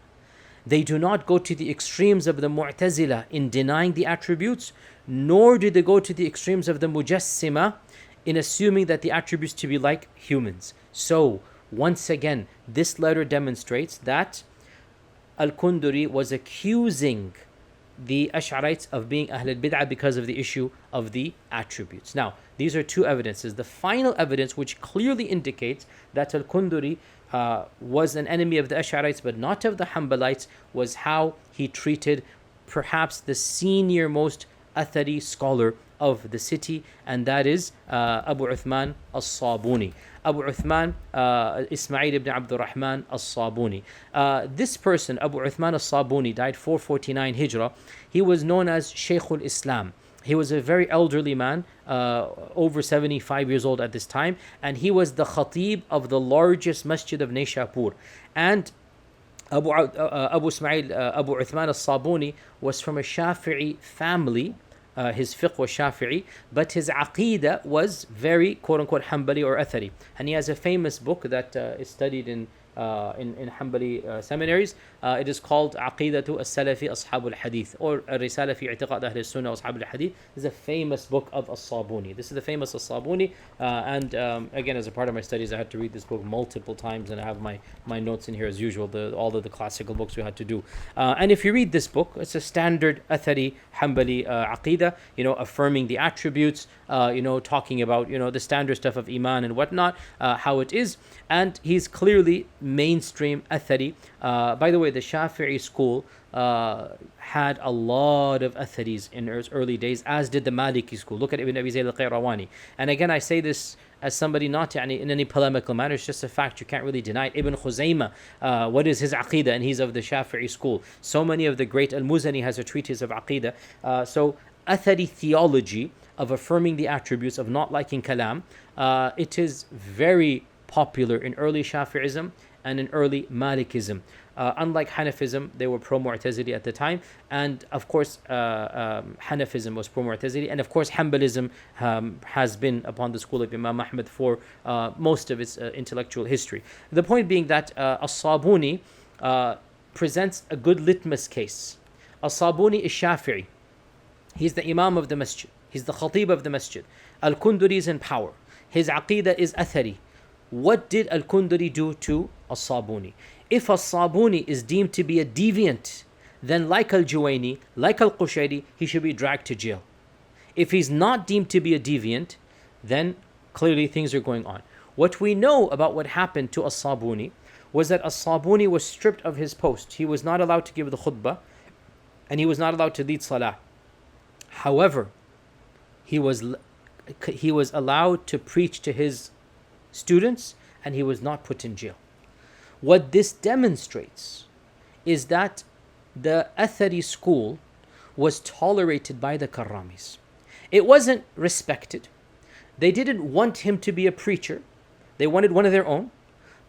They do not go to the extremes of the Mu'tazila in denying the attributes, nor do they go to the extremes of the Mujassima in assuming that the attributes to be like humans. So, once again, this letter demonstrates that Al-Kunduri was accusing the Ash'arites of being Ahl al-Bid'ah because of the issue of the attributes. Now, these are 2 evidences. The final evidence, which clearly indicates that Al-Kunduri was an enemy of the Ash'arites but not of the Hanbalites, was how he treated perhaps the senior most Athari scholar of the city, and that is Abu Uthman al-Sabuni. Abu Uthman Ismail ibn Abdul Rahman al-Sabuni. This person, Abu Uthman al-Sabuni, died 449 Hijrah. He was known as Shaykh al-Islam. He was a very elderly man, over 75 years old at this time, and he was the khatib of the largest masjid of Nisha pur. And Abu Uthman al-Sabuni was from a Shafi'i family. His fiqh was Shafi'i, but his aqidah was very quote-unquote Hanbali or Athari. And he has a famous book that is studied in Hanbali seminaries. It is called Aqidatu al-Salafi Ashab al-Hadith, or Risala fi I'tiqad Ahl al-Sunnah Ashab al-Hadith. This is a famous book of Al-Sabuni. This is the famous Al-Sabuni. And again, as a part of my studies, I had to read this book multiple times, and I have my notes in here as usual, all of the classical books we had to do. And if you read this book, it's a standard Athari Hanbali Aqidah, affirming the attributes, talking about, the standard stuff of Iman and whatnot, how it is. And he's clearly mainstream Athari. By the way, the Shafi'i school had a lot of Atharis in its early days, as did the Maliki school. Look at Ibn Abi Zayd al-Qayrawani. And again, I say this as somebody not in any polemical manner, it's just a fact, you can't really deny it. Ibn Khuzaymah, what is his aqidah? And he's of the Shafi'i school. So many of the great, Al-Muzani has a treatise of aqidah. So Athari theology of affirming the attributes, of not liking kalam, it is very popular in early Shafi'ism and in early Malikism. Unlike Hanafism, they were pro-Mu'tazili at the time, and of course Hanafism was pro-Mu'tazili, and of course Hanbalism has been upon the school of Imam Ahmad for most of its intellectual history. The point being that As-Sabuni presents a good litmus case. As-Sabuni is Shafi'i. He's the Imam of the Masjid. He's the Khatib of the Masjid. Al-Kunduri is in power. His aqidah is Athari. What did Al-Kunduri do to As-Sabuni? If As-Sabuni is deemed to be a deviant, then like Al-Juwayni, like Al-Qushayri, he should be dragged to jail. If he's not deemed to be a deviant, then clearly things are going on. What we know about what happened to As-Sabuni was that As-Sabuni was stripped of his post. He was not allowed to give the khutbah, and he was not allowed to lead salah. However, he was allowed to preach to his students, and he was not put in jail. What this demonstrates is that the Athari school was tolerated by the Karamis. It wasn't respected. They didn't want him to be a preacher. They wanted one of their own,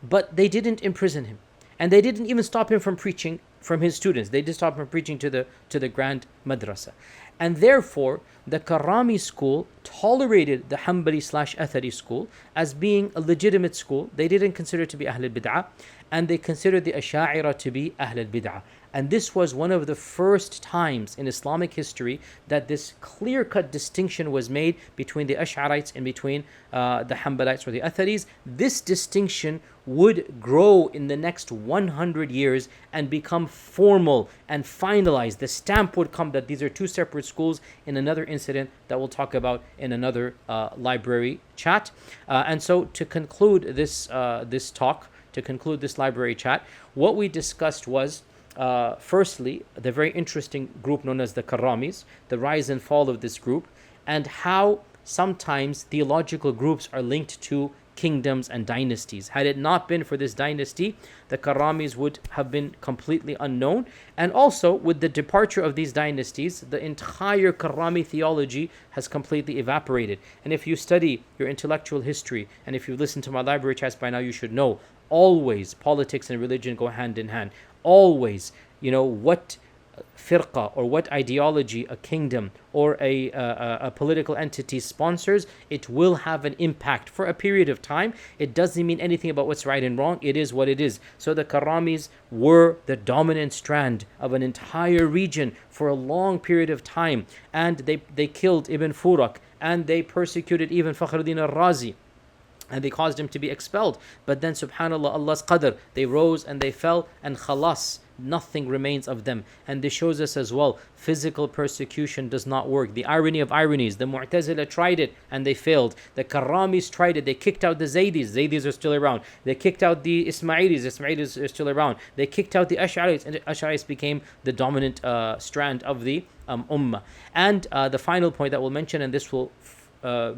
but they didn't imprison him. And they didn't even stop him from preaching from his students. They did stop him from preaching to the grand madrasa. And therefore, the Karami school tolerated the Hanbali/Athari school as being a legitimate school. They didn't consider it to be Ahl al-Bid'ah, and they considered the Asha'ira to be Ahl al-Bid'ah. And this was one of the first times in Islamic history that this clear-cut distinction was made between the Ash'arites and between the Hanbalites or the Atharis. This distinction would grow in the next 100 years and become formal and finalized. The stamp would come that these are two separate schools in another incident that we'll talk about in another library chat. And so to conclude this library chat, what we discussed was firstly, the very interesting group known as the Karamis, the rise and fall of this group, and how sometimes theological groups are linked to kingdoms and dynasties. Had it not been for this dynasty, the Karamis would have been completely unknown. And also, with the departure of these dynasties, the entire Karami theology has completely evaporated. And if you study your intellectual history, and if you listen to my library chats by now, you should know, always politics and religion go hand in hand. Always, what firqa or what ideology a kingdom or a political entity sponsors, it will have an impact for a period of time. It doesn't mean anything about what's right and wrong. It is what it is. So the Karamis were the dominant strand of an entire region for a long period of time, and they killed Ibn Furak, and they persecuted even Fakhruddin al-Razi, and they caused him to be expelled. But then, subhanAllah, Allah's qadr, they rose and they fell, and khalas, nothing remains of them. And this shows us as well, physical persecution does not work. The irony of ironies, the Mu'tazila tried it and they failed. The Karamis tried it, they kicked out the Zaydis are still around. They kicked out the Ismailis are still around. They kicked out the Ash'aris, and the Ash'aris became the dominant strand of the ummah. And the final point that we'll mention, and this will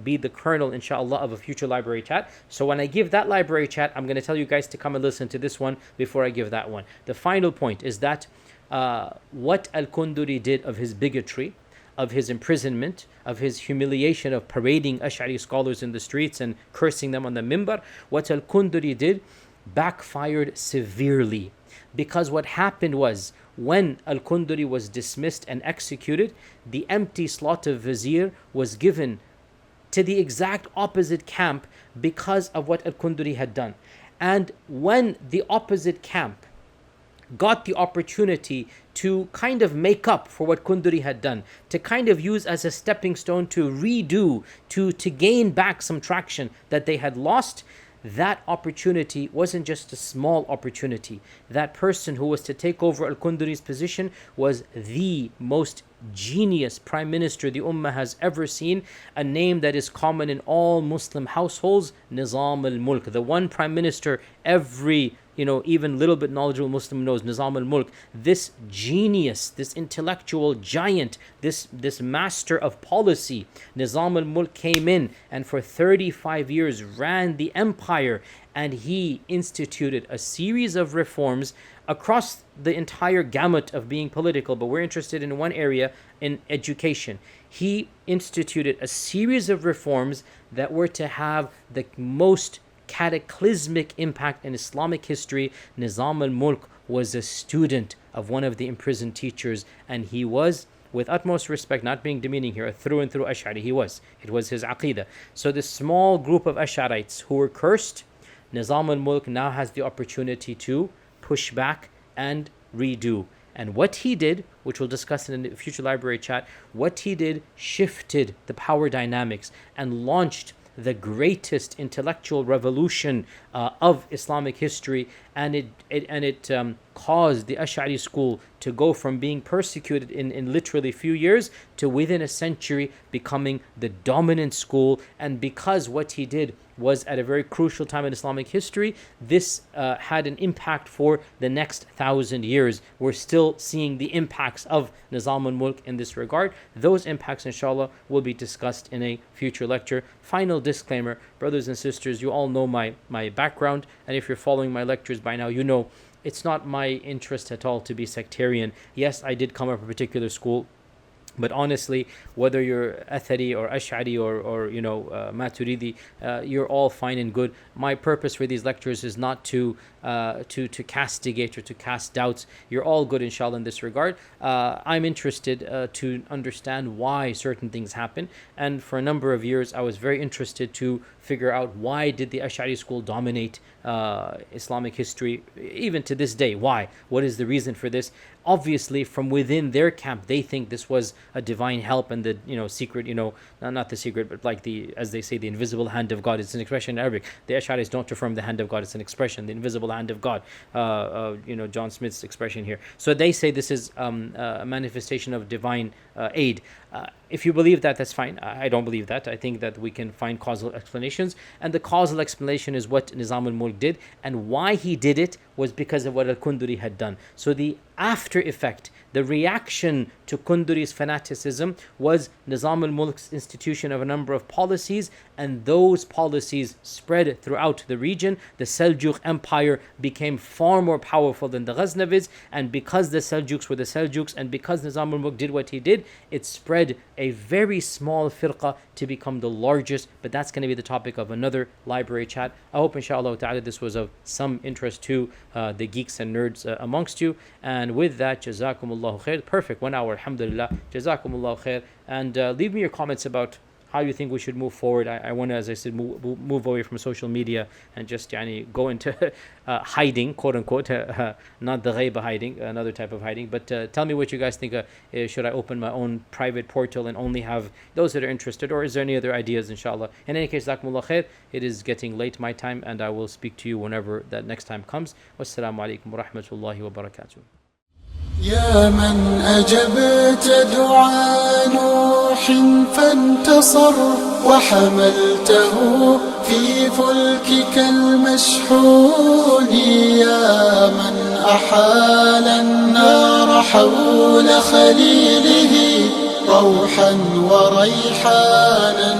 be the kernel, inshallah, of a future library chat. So when I give that library chat, I'm going to tell you guys to come and listen to this one before I give that one. The final point is that what Al-Kunduri did of his bigotry, of his imprisonment, of his humiliation of parading Ash'ari scholars in the streets and cursing them on the mimbar, what Al-Kunduri did backfired severely. Because what happened was, when Al-Kunduri was dismissed and executed, the empty slot of vizier was given to the exact opposite camp because of what Al-Kunduri had done. And when the opposite camp got the opportunity to kind of make up for what Kunduri had done, to kind of use as a stepping stone to redo, to gain back some traction that they had lost, that opportunity wasn't just a small opportunity. That person who was to take over Al-Kunduri's position was the most genius prime minister the ummah has ever seen, a name that is common in all Muslim households, Nizam al-Mulk, the one prime minister every even little bit knowledgeable Muslim knows, Nizam al-Mulk, this genius, this intellectual giant, this master of policy, Nizam al-Mulk came in and for 35 years ran the empire, and he instituted a series of reforms across the entire gamut of being political, but we're interested in one area, in education. He instituted a series of reforms that were to have the most cataclysmic impact in Islamic history. Nizam al-Mulk was a student of one of the imprisoned teachers, and he was, with utmost respect, not being demeaning here, through and through Ash'ari, it was his aqidah. So this small group of Ash'arites who were cursed, Nizam al-Mulk now has the opportunity to push back and redo. And what he did, which we'll discuss in a future library chat, what he did shifted the power dynamics and launched the greatest intellectual revolution of Islamic history, and it caused the Ash'ari school to go from being persecuted in literally few years to within a century becoming the dominant school. And because what he did was at a very crucial time in Islamic history, this had an impact for the next 1,000 years. We're still seeing the impacts of Nizam al-Mulk in this regard. Those impacts, inshallah, will be discussed in a future lecture. Final disclaimer, brothers and sisters, you all know my background, and if you're following my lectures by now, you know it's not my interest at all to be sectarian. Yes, I did come from a particular school, but honestly, whether you're Athari or Ash'ari or Maturidi, you're all fine and good. My purpose for these lectures is not to castigate or to cast doubts. You're all good, inshallah, in this regard. I'm interested to understand why certain things happen, and for a number of years I was very interested to figure out why did the Ash'ari school dominate Islamic history, even to this day. Why? What is the reason for this? Obviously, from within their camp, they think this was a divine help and the secret, not the secret, but like as they say, the invisible hand of God. It's an expression in Arabic. The Ash'aris don't affirm the hand of God. It's an expression, the invisible hand of God. John Smith's expression here. So they say this is a manifestation of divine aid. If you believe that, that's fine. I don't believe that. I think that we can find causal explanations, and the causal explanation is what Nizam al-Mulk did, and why he did it was because of what Al-Kunduri had done. So the after effect, the reaction to Kunduri's fanaticism was Nizam al-Mulk's institution of a number of policies, and those policies spread throughout the region. The Seljuk Empire became far more powerful than the Ghaznavids, and because the Seljuks were the Seljuks, and because Nizam al-Mulk did what he did, it spread a very small firqa to become the largest. But that's going to be the topic of another library chat. I hope, inshallah ta'ala, this was of some interest to the geeks and nerds amongst you. And with that, jazakumullahu khair. Perfect, 1 hour, alhamdulillah. Jazakumullahu khair. And leave me your comments about how you think we should move forward. I want to, as I said, move away from social media and just go into hiding, quote unquote, not the ghaiba hiding, another type of hiding. But tell me what you guys think. Should I open my own private portal and only have those that are interested, or is there any other ideas, inshallah? In any case, jazakumullah khair. It is getting late my time, and I will speak to you whenever that next time comes. Wassalamu alaikum wa rahmatullahi wa barakatuh. يا من أجبت دعاء نوح فانتصر وحملته في فلكك المشحون يا من أحال النار حول خليله روحا وريحانا